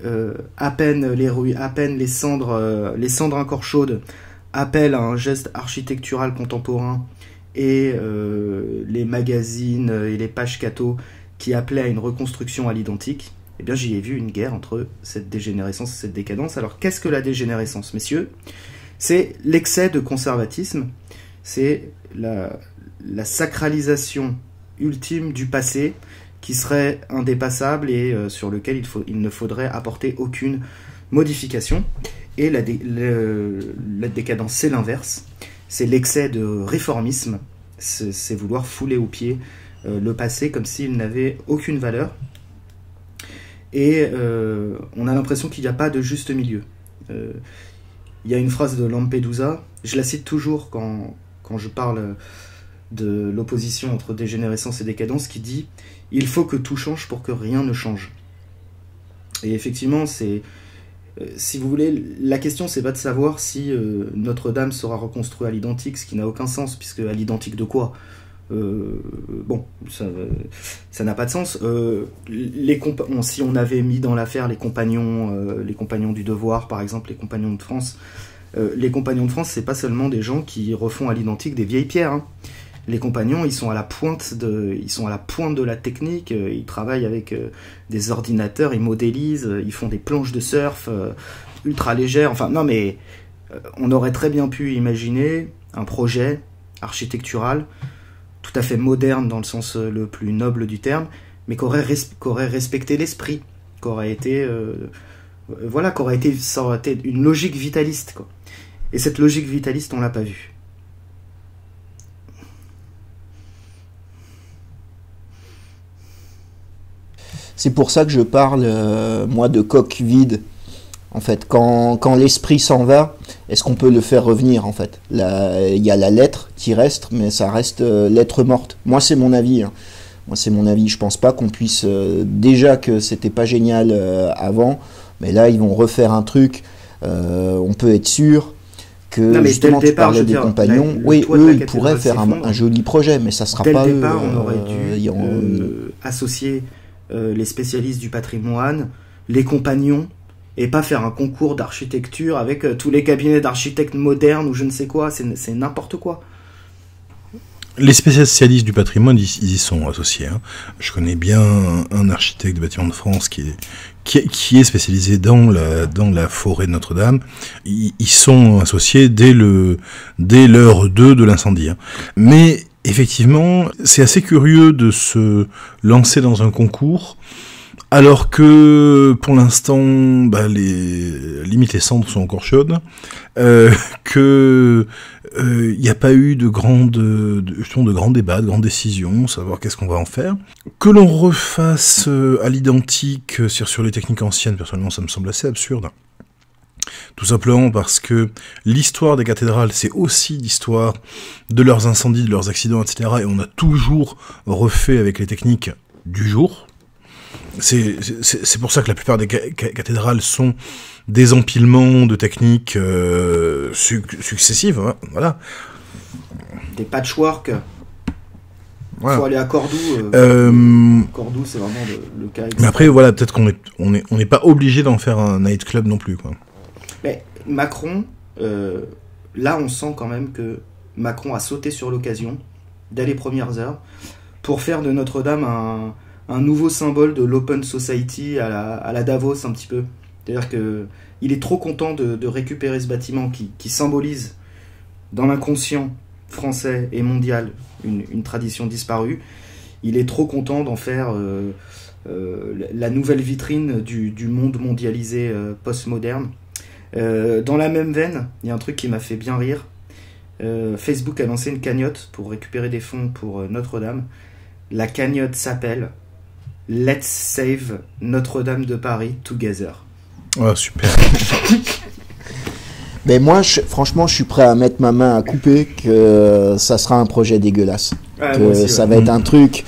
à peine les cendres encore chaudes, appelle à un geste architectural contemporain, et les magazines et les pages catho qui appelaient à une reconstruction à l'identique, eh bien j'y ai vu une guerre entre cette dégénérescence et cette décadence. Alors qu'est-ce que la dégénérescence, messieurs? C'est l'excès de conservatisme, c'est la sacralisation ultime du passé qui serait indépassable et sur lequel il ne faudrait apporter aucune modification. Et la décadence, c'est l'inverse, c'est l'excès de réformisme, c'est vouloir fouler aux pieds le passé comme s'il n'avait aucune valeur. Et on a l'impression qu'il n'y a pas de juste milieu. Il y a une phrase de Lampedusa, je la cite toujours quand je parle de l'opposition entre dégénérescence et décadence, qui dit « Il faut que tout change pour que rien ne change ». Et effectivement, si vous voulez, la question c'est pas de savoir si Notre-Dame sera reconstruite à l'identique, ce qui n'a aucun sens, puisque à l'identique de quoi ? Bon, ça n'a pas de sens. Si on avait mis dans l'affaire les compagnons du devoir, par exemple, les compagnons de France, c'est pas seulement des gens qui refont à l'identique des vieilles pierres. Hein. Les compagnons, ils sont à la pointe de la technique. Ils travaillent avec des ordinateurs, ils modélisent, ils font des planches de surf ultra légères. Enfin, non, mais on aurait très bien pu imaginer un projet architectural tout à fait moderne dans le sens le plus noble du terme, mais qu'aurait respecté l'esprit, ça aurait été une logique vitaliste, quoi. Et cette logique vitaliste, on l'a pas vue. C'est pour ça que je parle, moi, de coque vide. En fait, quand l'esprit s'en va, est-ce qu'on peut le faire revenir, en fait? Il y a la lettre qui reste, mais ça reste lettre morte. Moi, c'est mon avis. Hein. Je pense pas qu'on puisse... déjà que c'était pas génial avant, mais là, ils vont refaire un truc. On peut être sûr que, non, justement, tu parlais des compagnons. Oui, eux, ils pourraient faire un joli projet, mais ça sera pas eux. Dès le départ, on aurait dû associer les spécialistes du patrimoine, les compagnons, et pas faire un concours d'architecture avec tous les cabinets d'architectes modernes ou je ne sais quoi, c'est n'importe quoi. Les spécialistes du patrimoine, ils y sont associés. Hein. Je connais bien un architecte de bâtiments de France qui est spécialisé dans la forêt de Notre-Dame. Ils sont associés dès l'heure 2 de l'incendie. Hein. Mais effectivement, c'est assez curieux de se lancer dans un concours alors que, pour l'instant, limite les cendres sont encore chaudes, que il n'y a pas eu de grands débats, de grandes décisions, savoir qu'est-ce qu'on va en faire. Que l'on refasse à l'identique sur les techniques anciennes, personnellement, ça me semble assez absurde. Tout simplement parce que l'histoire des cathédrales, c'est aussi l'histoire de leurs incendies, de leurs accidents, etc. Et on a toujours refait avec les techniques du jour. C'est pour ça que la plupart des cathédrales sont des empilements de techniques successives, hein, voilà. Des patchwork. Voilà. Faut aller à Cordoue. Cordoue, c'est vraiment le cas. Mais après, voilà, peut-être qu'on n'est pas obligé d'en faire un nightclub non plus, quoi. Mais Macron, là, on sent quand même que Macron a sauté sur l'occasion, dès les premières heures, pour faire de Notre-Dame un nouveau symbole de l'open society à la Davos, un petit peu. C'est-à-dire qu'il est trop content de récupérer ce bâtiment qui symbolise, dans l'inconscient français et mondial, une tradition disparue. Il est trop content d'en faire la nouvelle vitrine du monde mondialisé post-moderne. Dans la même veine, il y a un truc qui m'a fait bien rire. Facebook a lancé une cagnotte pour récupérer des fonds pour Notre-Dame. La cagnotte s'appelle Let's Save Notre-Dame de Paris Together. Oh, super. Mais moi, franchement, je suis prêt à mettre ma main à couper que ça sera un projet dégueulasse. Ah, que aussi, ça ouais. va être un truc.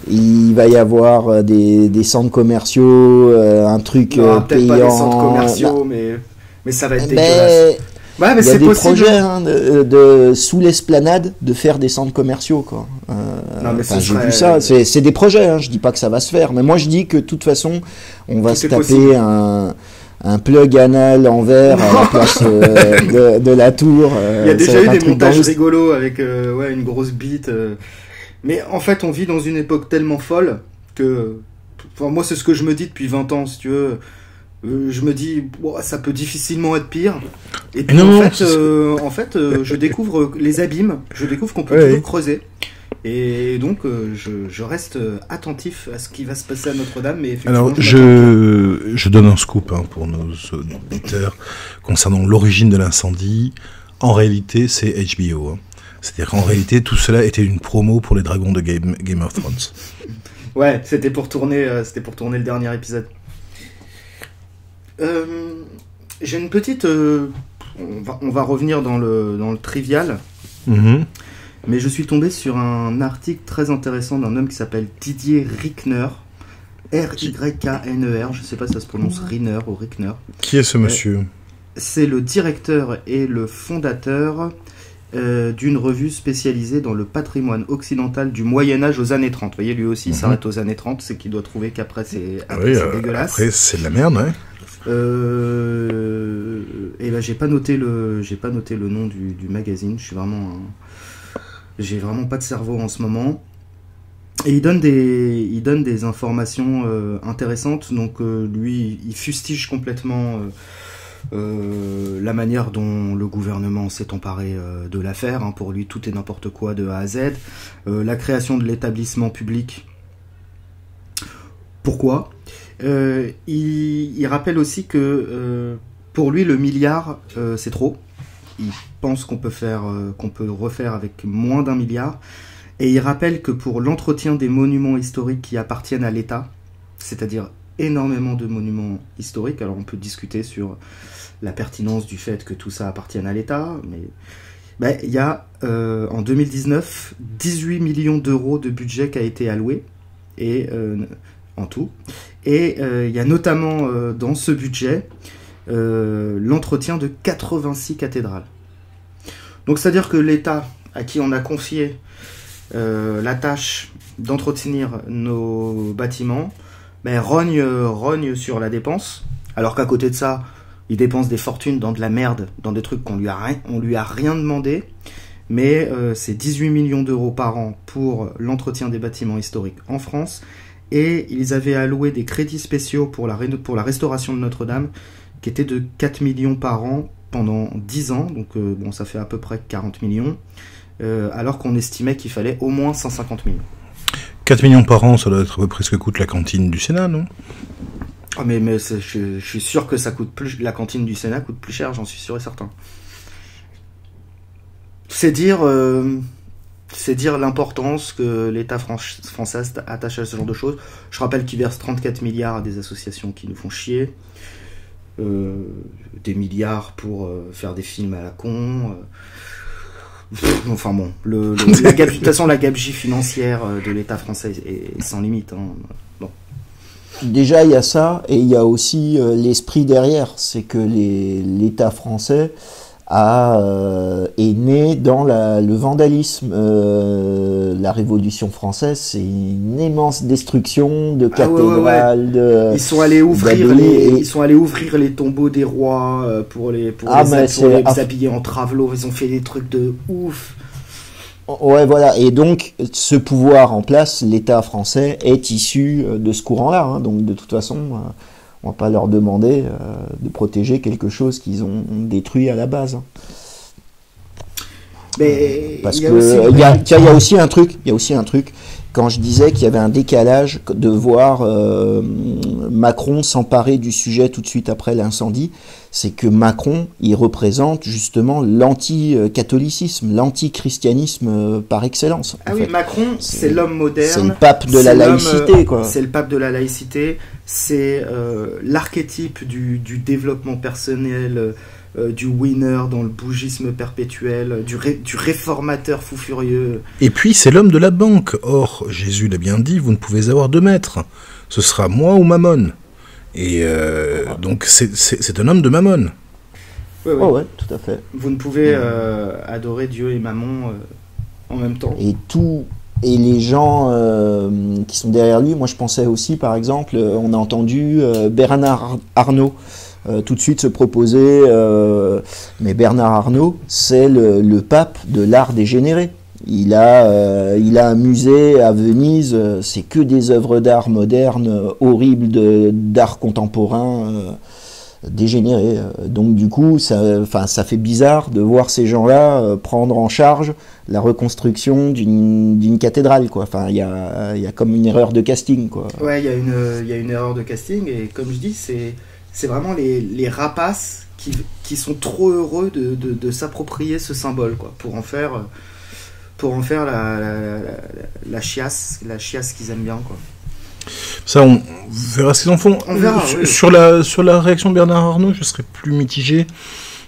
Il va y avoir des centres commerciaux, un truc Non, payant. peut-être pas des centres commerciaux, mais ça va être Mais dégueulasse. Ouais, mais il y a c'est des possible. projets sous l'esplanade de faire des centres commerciaux, quoi. Non, mais ce J'ai serait- vu ça. C'est des projets. Hein, je dis pas que ça va se faire, mais moi je dis que de toute façon, on va Tout se est taper possible. un plug anal en verre à la place de la tour. Il y a ça déjà va eu être un des truc montages dans le- rigolos avec une grosse bite. Mais en fait, on vit dans une époque tellement folle que... Enfin, moi, c'est ce que je me dis depuis 20 ans, si tu veux. Je me dis, bon, ça peut difficilement être pire. Et puis, Non, en fait, je découvre les abîmes. Je découvre qu'on peut Ouais, toujours ouais. creuser. Et donc, je reste attentif à ce qui va se passer à Notre-Dame. Mais effectivement, Alors, je m'attends je donne un scoop pour nos auditeurs concernant l'origine de l'incendie. En réalité, c'est HBO. C'est-à-dire qu'en réalité, tout cela était une promo pour les dragons de Game of Thrones. pas. Ouais, c'était pour tourner le dernier épisode. J'ai une petite... on va revenir dans le trivial. Mhm. Mais je suis tombé sur un article très intéressant d'un homme qui s'appelle Didier Rickner. R-Y-K-N-E-R. Je ne sais pas si ça se prononce Riner ou Rickner. Qui est ce monsieur? C'est le directeur et le fondateur d'une revue spécialisée dans le patrimoine occidental du Moyen-Âge aux années 30. Vous voyez, lui aussi, il s'arrête aux années 30. C'est qu'il doit trouver qu'après, c'est Oui, dégueulasse. après, c'est de la merde, ouais. Et là, j'ai pas noté le nom du magazine. J'ai vraiment pas de cerveau en ce moment. Et il donne des informations intéressantes. Donc lui, il fustige complètement la manière dont le gouvernement s'est emparé de l'affaire. Pour lui, tout est n'importe quoi de A à Z. La création de l'établissement public. Pourquoi ? Il rappelle aussi que pour lui, le milliard, c'est trop. Il pense qu'on peut refaire avec moins d'1 milliard. Et il rappelle que pour l'entretien des monuments historiques qui appartiennent à l'État, c'est-à-dire énormément de monuments historiques, alors on peut discuter sur la pertinence du fait que tout ça appartienne à l'État, mais il y a en 2019 18 millions d'euros de budget qui a été alloué, et en tout. Et il y a notamment dans ce budget l'entretien de 86 cathédrales. Donc c'est-à-dire que l'État, à qui on a confié la tâche d'entretenir nos bâtiments, rogne sur la dépense, alors qu'à côté de ça, il dépense des fortunes dans de la merde, dans des trucs qu'on lui a rien demandé, mais c'est 18 millions d'euros par an pour l'entretien des bâtiments historiques en France, et ils avaient alloué des crédits spéciaux pour la restauration de Notre-Dame, qui étaient de 4 millions par an pendant 10 ans, donc ça fait à peu près 40 millions, alors qu'on estimait qu'il fallait au moins 150 millions. 4 millions par an, ça doit être à peu près ce que coûte la cantine du Sénat, non? Ah mais je suis sûr que ça coûte plus, la cantine du Sénat coûte plus cher, j'en suis sûr et certain. C'est dire l'importance que l'État français attache à ce genre de choses. Je rappelle qu'il verse 34 milliards à des associations qui nous font chier, des milliards pour faire des films à la con. Enfin bon, de toute façon la gabegie financière de l'État français est sans limite. Bon. Déjà, il y a ça, et il y a aussi l'esprit derrière. C'est que l'État français est né dans le vandalisme. La Révolution française, c'est une immense destruction de cathédrales. Ils sont allés ouvrir les tombeaux des rois pour les habiller en travelot. Ils ont fait des trucs de ouf. Ouais, voilà. Et donc, ce pouvoir en place, l'État français, est issu de ce courant-là. Hein. Donc, de toute façon, on va pas leur demander de protéger quelque chose qu'ils ont détruit à la base. Hein. Mais parce que il y a aussi un truc. Quand je disais qu'il y avait un décalage de voir Macron s'emparer du sujet tout de suite après l'incendie, c'est que Macron, il représente justement l'anti-catholicisme, l'anti-christianisme par excellence. Ah oui, Macron, c'est l'homme moderne. C'est le pape de la laïcité, quoi. C'est le pape de la laïcité, c'est l'archétype du développement personnel, du winner dans le bougisme perpétuel, du réformateur fou furieux. Et puis c'est l'homme de la banque. Or, Jésus l'a bien dit, vous ne pouvez avoir deux maîtres. Ce sera moi ou Mammon. Et donc c'est un homme de Mammon. Oui. Oh ouais, tout à fait. Vous ne pouvez adorer Dieu et Mammon en même temps. Et les gens qui sont derrière lui, moi je pensais aussi, par exemple, on a entendu Bernard Arnault tout de suite se proposer, mais Bernard Arnault, c'est le pape de l'art dégénéré. Il a un musée à Venise, c'est que des œuvres d'art modernes, horribles, d'art contemporain, dégénéré. Donc du coup, ça fait bizarre de voir ces gens-là prendre en charge la reconstruction d'une cathédrale, quoi. Enfin, il y a comme une erreur de casting, quoi. Ouais, il y a une erreur de casting, et comme je dis, c'est vraiment les rapaces qui sont trop heureux de s'approprier ce symbole, quoi, pour en faire la chiasse qu'ils aiment bien, quoi. Ça, on verra ce qu'ils en font. On verra, oui. Sur la réaction de Bernard Arnault, je serais plus mitigé.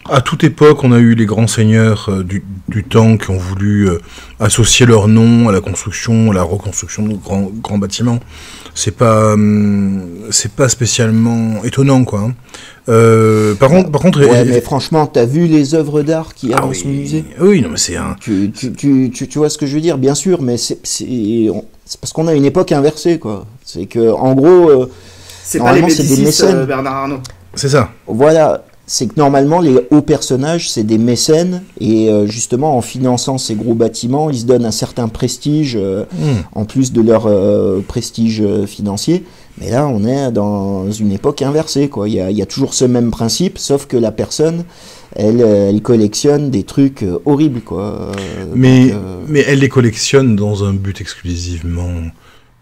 À toute époque, on a eu les grands seigneurs du temps qui ont voulu associer leur nom à la construction, à la reconstruction de grands bâtiments. C'est pas spécialement étonnant, quoi. Hein. Par contre, ouais, mais franchement, t'as vu les œuvres d'art qu'il y a dans ce musée? Oui, non, mais c'est un. Tu vois ce que je veux dire, bien sûr, mais c'est parce qu'on a une époque inversée, quoi. C'est que, en gros, c'est pas les Médicis, Bernard Arnault. C'est ça. Voilà. C'est que normalement, les hauts personnages, c'est des mécènes, et justement, en finançant ces gros bâtiments, ils se donnent un certain prestige, en plus de leur prestige financier. Mais là, on est dans une époque inversée, quoi. Il y a toujours ce même principe, sauf que la personne, elle collectionne des trucs horribles, quoi. Mais elle les collectionne dans un but exclusivement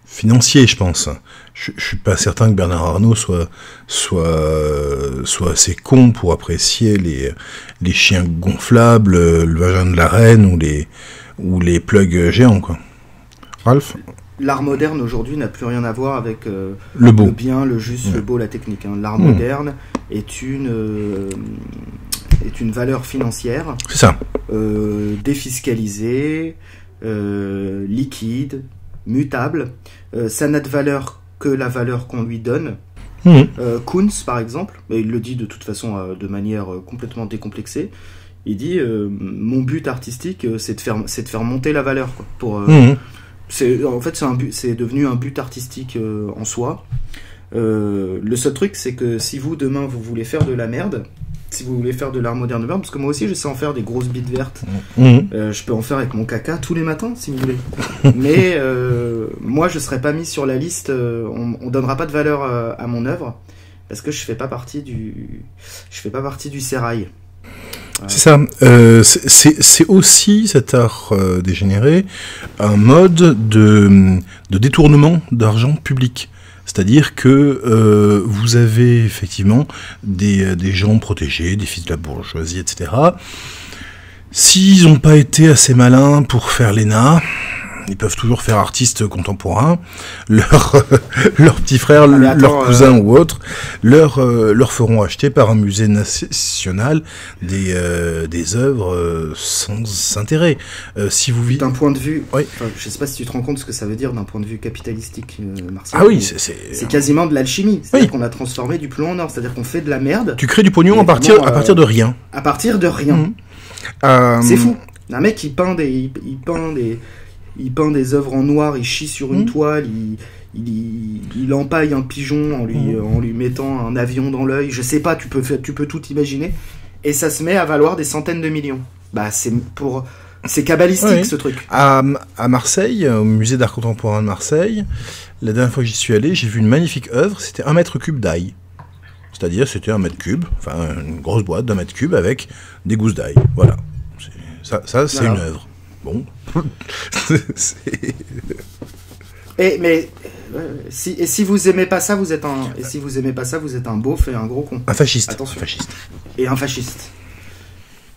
financier, je pense. Je suis pas certain que Bernard Arnault soit assez con pour apprécier les chiens gonflables, le vagin de la reine ou les plugs géants, quoi. Ralph? L'art moderne aujourd'hui n'a plus rien à voir avec le beau, le bien, le juste, le beau, la technique. Hein. L'art moderne est une valeur financière. C'est ça. Défiscalisée, liquide, mutable. Ça n'a de valeur que la valeur qu'on lui donne. Koons, par exemple, et il le dit de toute façon de manière complètement décomplexée, il dit mon but artistique, c'est de faire monter la valeur, quoi, c'est devenu un but artistique en soi. Le seul truc, c'est que si vous, demain, vous voulez faire de la merde, si vous voulez faire de l'art moderne de merde, parce que moi aussi, je sais en faire des grosses bites vertes. Je peux en faire avec mon caca tous les matins, si vous voulez. Mais moi, je serais pas mis sur la liste. On donnera pas de valeur à mon œuvre parce que je fais pas partie du sérail. C'est ça. C'est aussi cet art dégénéré un mode de détournement d'argent public. C'est-à-dire que vous avez effectivement des gens protégés, des fils de la bourgeoisie, etc. S'ils n'ont pas été assez malins pour faire l'ENA, ils peuvent toujours faire artistes contemporains, leur petit frère, attends, leur cousin ou autre, leur feront acheter par un musée national des œuvres sans intérêt. Si vous d'un point de vue, oui. Je sais pas si tu te rends compte ce que ça veut dire d'un point de vue capitalistique, Marcel. Ah oui, c'est quasiment de l'alchimie. C'est-à-dire qu'on a transformé du plomb en or. C'est-à-dire qu'on fait de la merde. Tu crées du pognon à partir de rien. À partir de rien. C'est fou. Un mec, il peint des œuvres en noir, il chie sur une toile, il empaille un pigeon en lui mettant un avion dans l'œil. Je sais pas, tu peux tout imaginer. Et ça se met à valoir des centaines de millions. Bah, c'est cabalistique, ce truc. À Marseille, au musée d'art contemporain de Marseille, la dernière fois que j'y suis allé, j'ai vu une magnifique œuvre, c'était 1 mètre cube d'ail. C'est-à-dire, c'était 1 mètre cube, enfin, une grosse boîte d'1 mètre cube avec des gousses d'ail. Voilà. Ça c'est une œuvre. Bon. Si vous aimez pas ça, vous êtes un beauf et un gros con. Un fasciste. Attention. Un fasciste. Et un fasciste.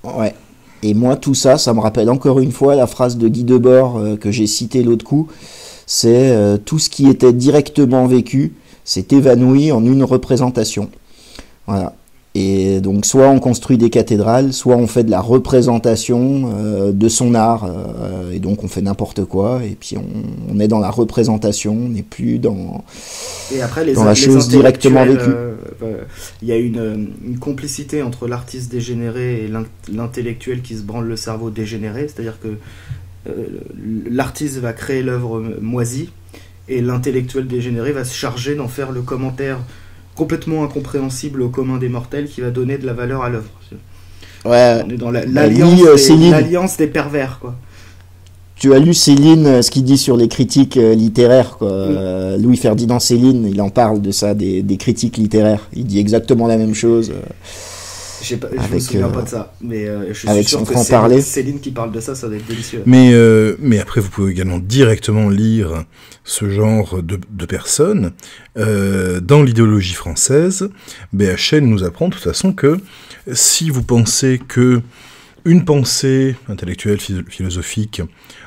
Ouais. Et moi, tout ça, ça me rappelle encore une fois la phrase de Guy Debord que j'ai citée l'autre coup. C'est tout ce qui était directement vécu s'est évanoui en une représentation. Voilà. Et donc, soit on construit des cathédrales, soit on fait de la représentation de son art. Et donc, on fait n'importe quoi. Et puis, on est dans la représentation, on n'est plus dans la chose directement vécue. Il y a une complicité entre l'artiste dégénéré et l'intellectuel qui se branle le cerveau dégénéré. C'est-à-dire que l'artiste va créer l'œuvre moisie et l'intellectuel dégénéré va se charger d'en faire le commentaire complètement incompréhensible au commun des mortels qui va donner de la valeur à l'œuvre. Ouais. On est dans l'alliance des pervers, quoi. Tu as lu Céline, ce qu'il dit sur les critiques littéraires, quoi. Louis-Ferdinand Céline, il en parle de ça, des critiques littéraires. Il dit exactement la même chose. Je me souviens pas de ça, mais je suis sûr que c'est Céline qui parle de ça, ça doit être délicieux. Mais après, vous pouvez également directement lire ce genre de personnes. Dans l'idéologie française, BHL nous apprend de toute façon que si vous pensez que une pensée intellectuelle, philosophique,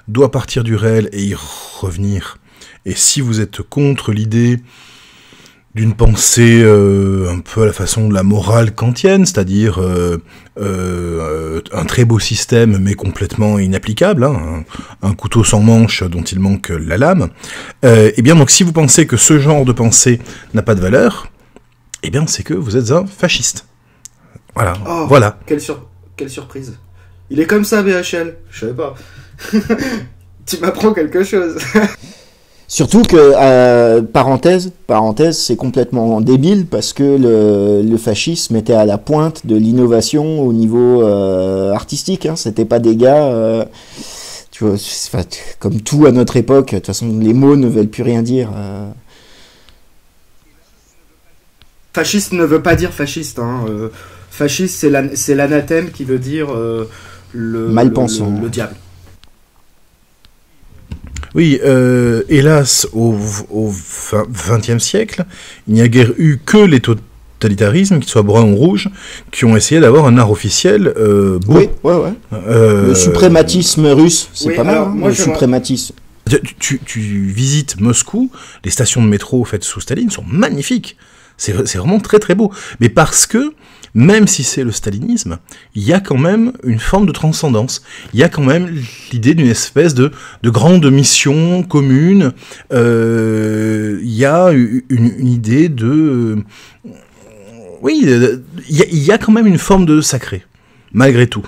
doit partir du réel et y revenir, et si vous êtes contre l'idée d'une pensée un peu à la façon de la morale kantienne, c'est-à-dire un très beau système mais complètement inapplicable, hein, un couteau sans manche dont il manque la lame, et bien donc si vous pensez que ce genre de pensée n'a pas de valeur, eh bien c'est que vous êtes un fasciste. Voilà. Oh, voilà. Quelle surprise. Il est comme ça, BHL. Je savais pas. Tu m'apprends quelque chose. Surtout que, parenthèse, c'est complètement débile parce que le fascisme était à la pointe de l'innovation au niveau artistique. Hein. C'était pas des gars, tu vois, comme tout à notre époque. De toute façon, les mots ne veulent plus rien dire. Fasciste ne veut pas dire fasciste. Hein. Fasciste, c'est l'anathème qui veut dire malpensant. Le diable. Oui, hélas, au XXe siècle, il n'y a guère eu que les totalitarismes, qu'ils soient bruns ou rouges, qui ont essayé d'avoir un art officiel beau. Oui, ouais. Le suprématisme russe, c'est pas mal, hein, le suprématisme. Tu visites Moscou, les stations de métro faites sous Staline sont magnifiques. C'est vraiment très très beau. Mais parce que, même si c'est le stalinisme, il y a quand même une forme de transcendance. Il y a quand même l'idée d'une espèce de grande mission commune. Il y a une idée de... Oui, il y a quand même une forme de sacré, malgré tout.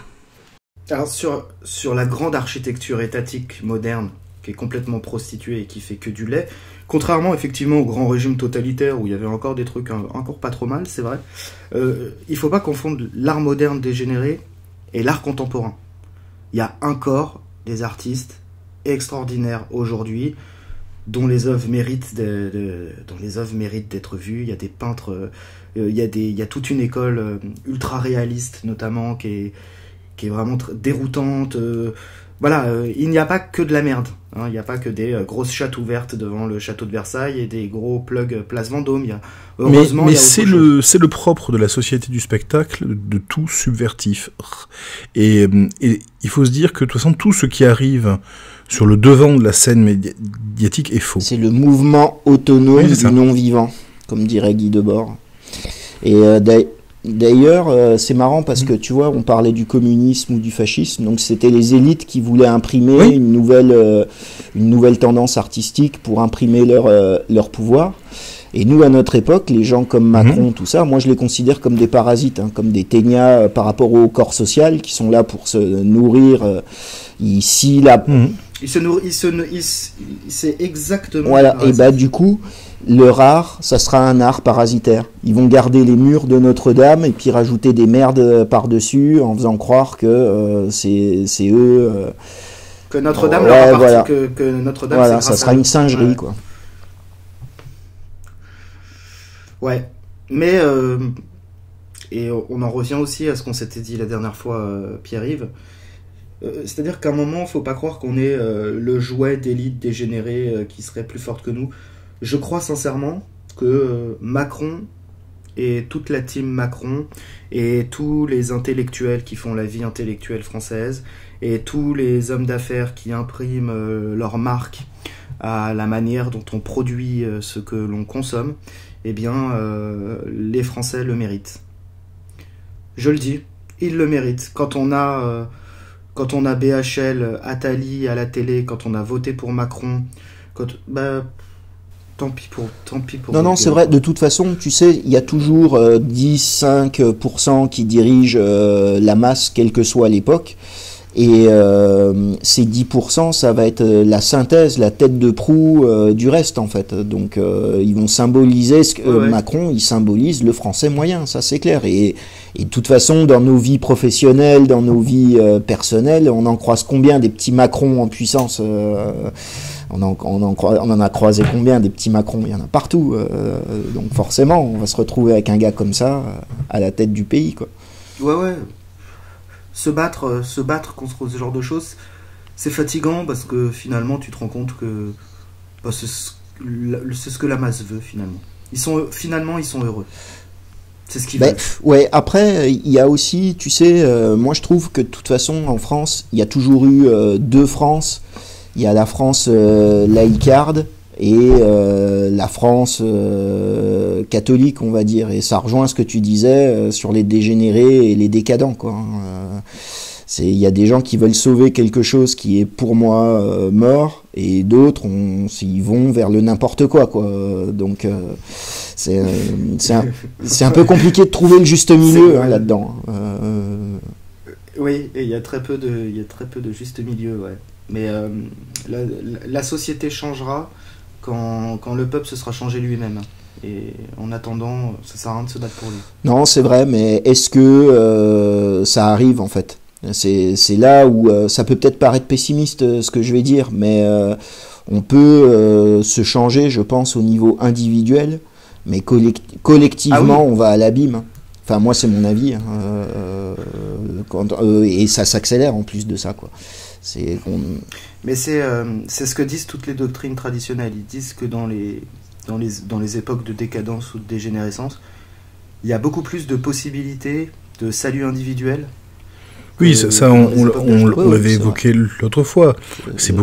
Alors sur la grande architecture étatique moderne, qui est complètement prostituée et qui fait que du lait, contrairement effectivement au grand régime totalitaire où il y avait encore des trucs encore pas trop mal, c'est vrai, il faut pas confondre l'art moderne dégénéré et l'art contemporain. Il y a encore des artistes extraordinaires aujourd'hui dont les œuvres méritent d'être vues. Il y a des peintres, il y a toute une école ultra réaliste notamment qui est vraiment déroutante. Voilà, il n'y a pas que de la merde. Hein, il n'y a pas que des grosses chattes ouvertes devant le château de Versailles et des gros plugs Place Vendôme. Heureusement, mais c'est le propre de la société du spectacle de tout subvertif. Et il faut se dire que de toute façon, tout ce qui arrive sur le devant de la scène médiatique est faux. C'est le mouvement autonome Oui, du non-vivant, comme dirait Guy Debord. Et d'ailleurs, c'est marrant parce que, tu vois, on parlait du communisme ou du fascisme, donc c'était les élites qui voulaient imprimer une nouvelle tendance artistique pour imprimer leur pouvoir. Et nous, à notre époque, les gens comme Macron, tout ça, moi je les considère comme des parasites, hein, comme des ténias par rapport au corps social, qui sont là pour se nourrir. C'est exactement... Voilà, et bah du coup, leur art, ça sera un art parasitaire. Ils vont garder les murs de Notre-Dame et puis rajouter des merdes par-dessus en faisant croire que c'est eux... que Notre-Dame leur appartient, voilà. que Notre-Dame, voilà, ça sera une singerie, quoi. Ouais, mais et on en revient aussi à ce qu'on s'était dit la dernière fois, Pierre-Yves. C'est-à-dire qu'à un moment, faut pas croire qu'on est le jouet d'élite dégénérée qui serait plus forte que nous. Je crois sincèrement que Macron et toute la team Macron et tous les intellectuels qui font la vie intellectuelle française et tous les hommes d'affaires qui impriment leur marque à la manière dont on produit ce que l'on consomme, eh bien, les Français le méritent. Je le dis, ils le méritent. Quand on a BHL, Attali à la télé, quand on a voté pour Macron, tant pis pour... Non, c'est vrai. De toute façon, tu sais, il y a toujours 10-5% qui dirigent la masse, quelle que soit l'époque. Et ces 10%, ça va être la synthèse, la tête de proue du reste, en fait. Donc, ils vont symboliser Macron, il symbolise le français moyen, ça c'est clair. Et de toute façon, dans nos vies professionnelles, dans nos vies personnelles, on en croise combien des petits Macrons en puissance on en a croisé combien des petits Macrons? Il y en a partout. Donc forcément, on va se retrouver avec un gars comme ça à la tête du pays, quoi. Ouais. Se battre contre ce genre de choses, c'est fatigant parce que finalement tu te rends compte que c'est ce que la masse veut finalement. Ils sont heureux. C'est ce qu'ils veulent. Ouais, après, il y a aussi, tu sais, moi je trouve que de toute façon en France, il y a toujours eu deux France. Il y a la France laïcarde et la France catholique, on va dire. Et ça rejoint ce que tu disais sur les dégénérés et les décadents, quoi. Il y a des gens qui veulent sauver quelque chose qui est pour moi mort, et d'autres, ils vont vers le n'importe quoi, quoi. Donc c'est un peu compliqué de trouver le juste milieu là-dedans. Oui, et il y a très peu de juste milieu, ouais. Mais la société changera quand le peuple se sera changé lui-même. Et en attendant, ça sert à rien de se battre pour lui. Non, c'est vrai, mais est-ce que ça arrive en fait? C'est là où ça peut peut-être paraître pessimiste ce que je vais dire, mais on peut se changer, je pense, au niveau individuel, mais collectivement, on va à l'abîme. Enfin, moi, c'est mon avis. Et ça s'accélère en plus de ça, quoi. Mais c'est ce que disent toutes les doctrines traditionnelles. Ils disent que dans les époques de décadence ou de dégénérescence, il y a beaucoup plus de possibilités de salut individuel. Oui, ça on l'avait évoqué l'autre fois. C'est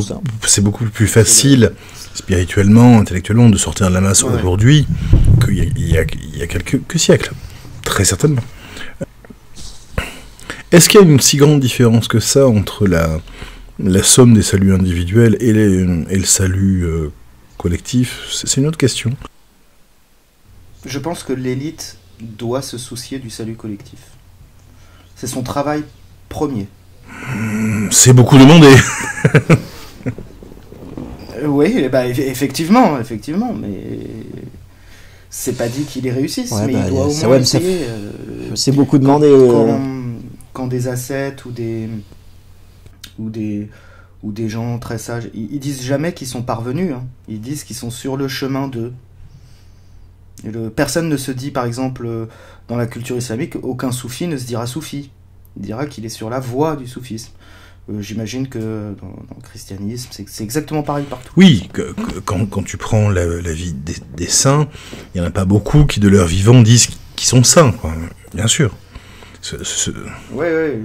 beaucoup plus facile, spirituellement, intellectuellement, de sortir de la masse aujourd'hui qu'il y a quelques siècles. Très certainement. Est-ce qu'il y a une si grande différence que ça entre la somme des saluts individuels et le salut collectif? C'est une autre question. Je pense que l'élite doit se soucier du salut collectif. C'est son travail premier. C'est beaucoup demandé. Oui, effectivement, mais c'est pas dit qu'il y réussisse, mais il doit au moins essayer. C'est beaucoup demandé. Quand des ascètes ou des gens très sages, ils disent jamais qu'ils sont parvenus, hein. Ils disent qu'ils sont sur le chemin d'eux. Personne ne se dit, par exemple, dans la culture islamique, aucun soufi ne se dira soufi. Il dira qu'il est sur la voie du soufisme. J'imagine que dans le christianisme, c'est exactement pareil partout. Oui, quand tu prends la vie des saints, il n'y en a pas beaucoup qui, de leur vivant, disent qu'ils sont saints, quoi. Bien sûr. Ouais,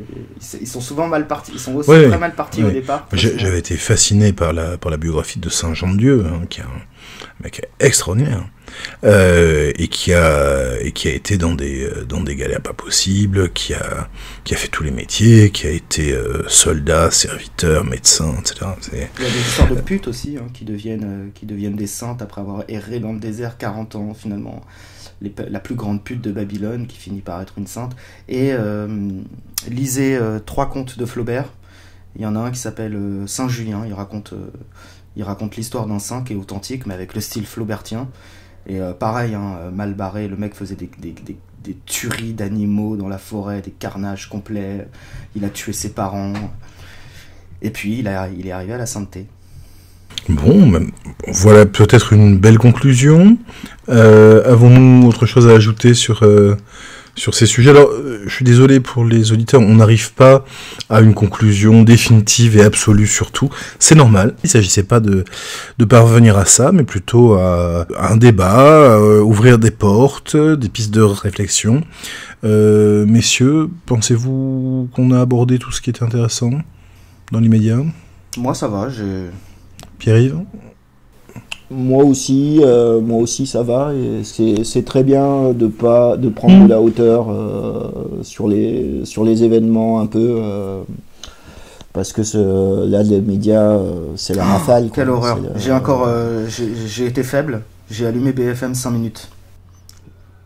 ils sont souvent mal partis. Ils sont aussi Ouais, très mal partis ouais. au départ. J'avais été fasciné par la biographie de Saint Jean de Dieu, hein, qui est un mec extraordinaire, et qui a été dans des galères pas possibles, qui a fait tous les métiers, qui a été soldat, serviteur, médecin, etc. Il y a des histoires de putes aussi, hein, qui deviennent des saintes après avoir erré dans le désert 40 ans finalement. La plus grande pute de Babylone qui finit par être une sainte. Et lisez 3 contes de Flaubert. Il y en a un qui s'appelle Saint Julien. Il raconte l'histoire d'un saint qui est authentique, mais avec le style flaubertien. Et pareil, hein, mal barré, le mec faisait des tueries d'animaux dans la forêt, des carnages complets. Il a tué ses parents. Et puis il est arrivé à la sainteté. Bon, voilà peut-être une belle conclusion. Avons-nous autre chose à ajouter sur ces sujets? Alors, je suis désolé pour les auditeurs, on n'arrive pas à une conclusion définitive et absolue sur tout. C'est normal. Il ne s'agissait pas de parvenir à ça, mais plutôt à un débat, ouvrir des portes, des pistes de réflexion. Messieurs, pensez-vous qu'on a abordé tout ce qui était intéressant dans l'immédiat? Moi, ça va. Pierre-Yves? Moi aussi, ça va. Et c'est très bien de prendre de la hauteur sur les événements un peu, parce que là, les médias, c'est la rafale. Quelle horreur. J'ai été faible. J'ai allumé BFM 5 minutes.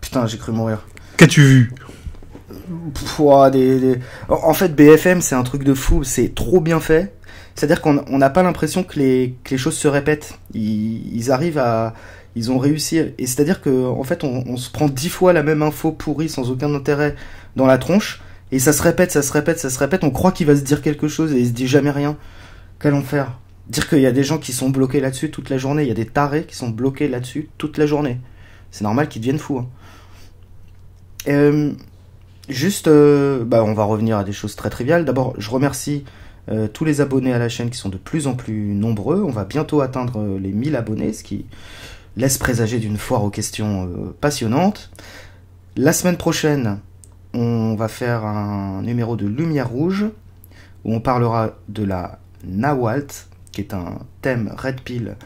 Putain, j'ai cru mourir. Qu'as-tu vu? En fait, BFM, c'est un truc de fou. C'est trop bien fait. C'est-à-dire qu'on n'a pas l'impression que les choses se répètent. Ils ont réussi. Et c'est-à-dire qu'en fait, on se prend 10 fois la même info pourrie sans aucun intérêt dans la tronche. Et ça se répète. On croit qu'il va se dire quelque chose et il se dit jamais rien. Quel enfer. Dire qu'il y a des gens qui sont bloqués là-dessus toute la journée. Il y a des tarés qui sont bloqués là-dessus toute la journée. C'est normal qu'ils deviennent fous. Hein. On va revenir à des choses très triviales. D'abord, je remercie tous les abonnés à la chaîne qui sont de plus en plus nombreux. On va bientôt atteindre les 1000 abonnés, ce qui laisse présager d'une foire aux questions passionnantes. La semaine prochaine, on va faire un numéro de Lumière Rouge, où on parlera de la Nawalt, qui est un thème Red Pill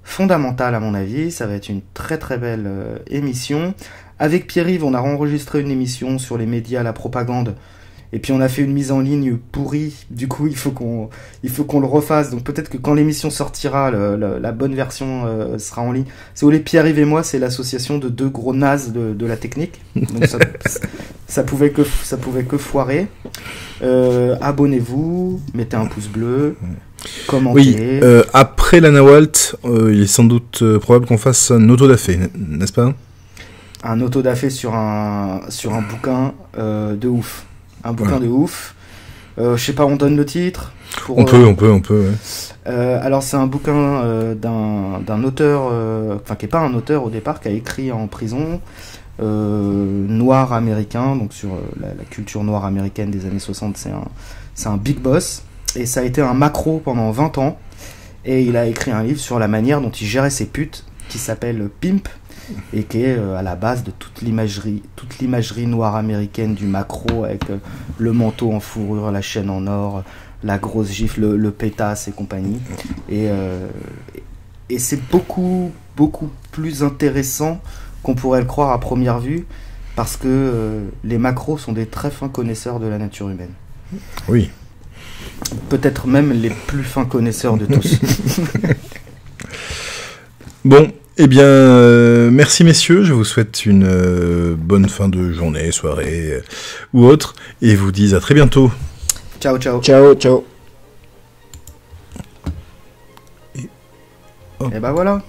fondamental à mon avis. Ça va être une très très belle émission. Avec Pierre-Yves, on a enregistré une émission sur les médias, la propagande, et puis on a fait une mise en ligne pourrie. Du coup, il faut qu'on le refasse. Donc peut-être que quand l'émission sortira, la bonne version sera en ligne. Si vous voulez, Pierre-Yves et moi, c'est l'association de 2 gros nazes de la technique. Donc ça pouvait que foirer. Abonnez-vous, mettez un pouce bleu, commentez. Oui, après la Nawalt, il est sans doute probable qu'on fasse un autodafé, n'est-ce pas? Un autodafé sur un bouquin de ouf. Un bouquin de ouf. Je sais pas, on donne le titre on peut, ouais. Alors c'est un bouquin d'un auteur, qui est pas un auteur au départ, qui a écrit en prison, noir américain, donc sur la culture noire américaine des années 60. C'est un big boss, et ça a été un macro pendant 20 ans, et il a écrit un livre sur la manière dont il gérait ses putes, qui s'appelle Pimp, et qui est à la base de toute l'imagerie noire américaine du macro, avec le manteau en fourrure, la chaîne en or, la grosse gifle, le pétasse et compagnie. Et c'est beaucoup plus intéressant qu'on pourrait le croire à première vue, parce que les macros sont des très fins connaisseurs de la nature humaine. Oui. Peut-être même les plus fins connaisseurs de tous. Bon. Eh bien, merci messieurs, je vous souhaite une bonne fin de journée, soirée ou autre, et vous dis à très bientôt. Ciao, ciao. Ciao, ciao. Et bah voilà.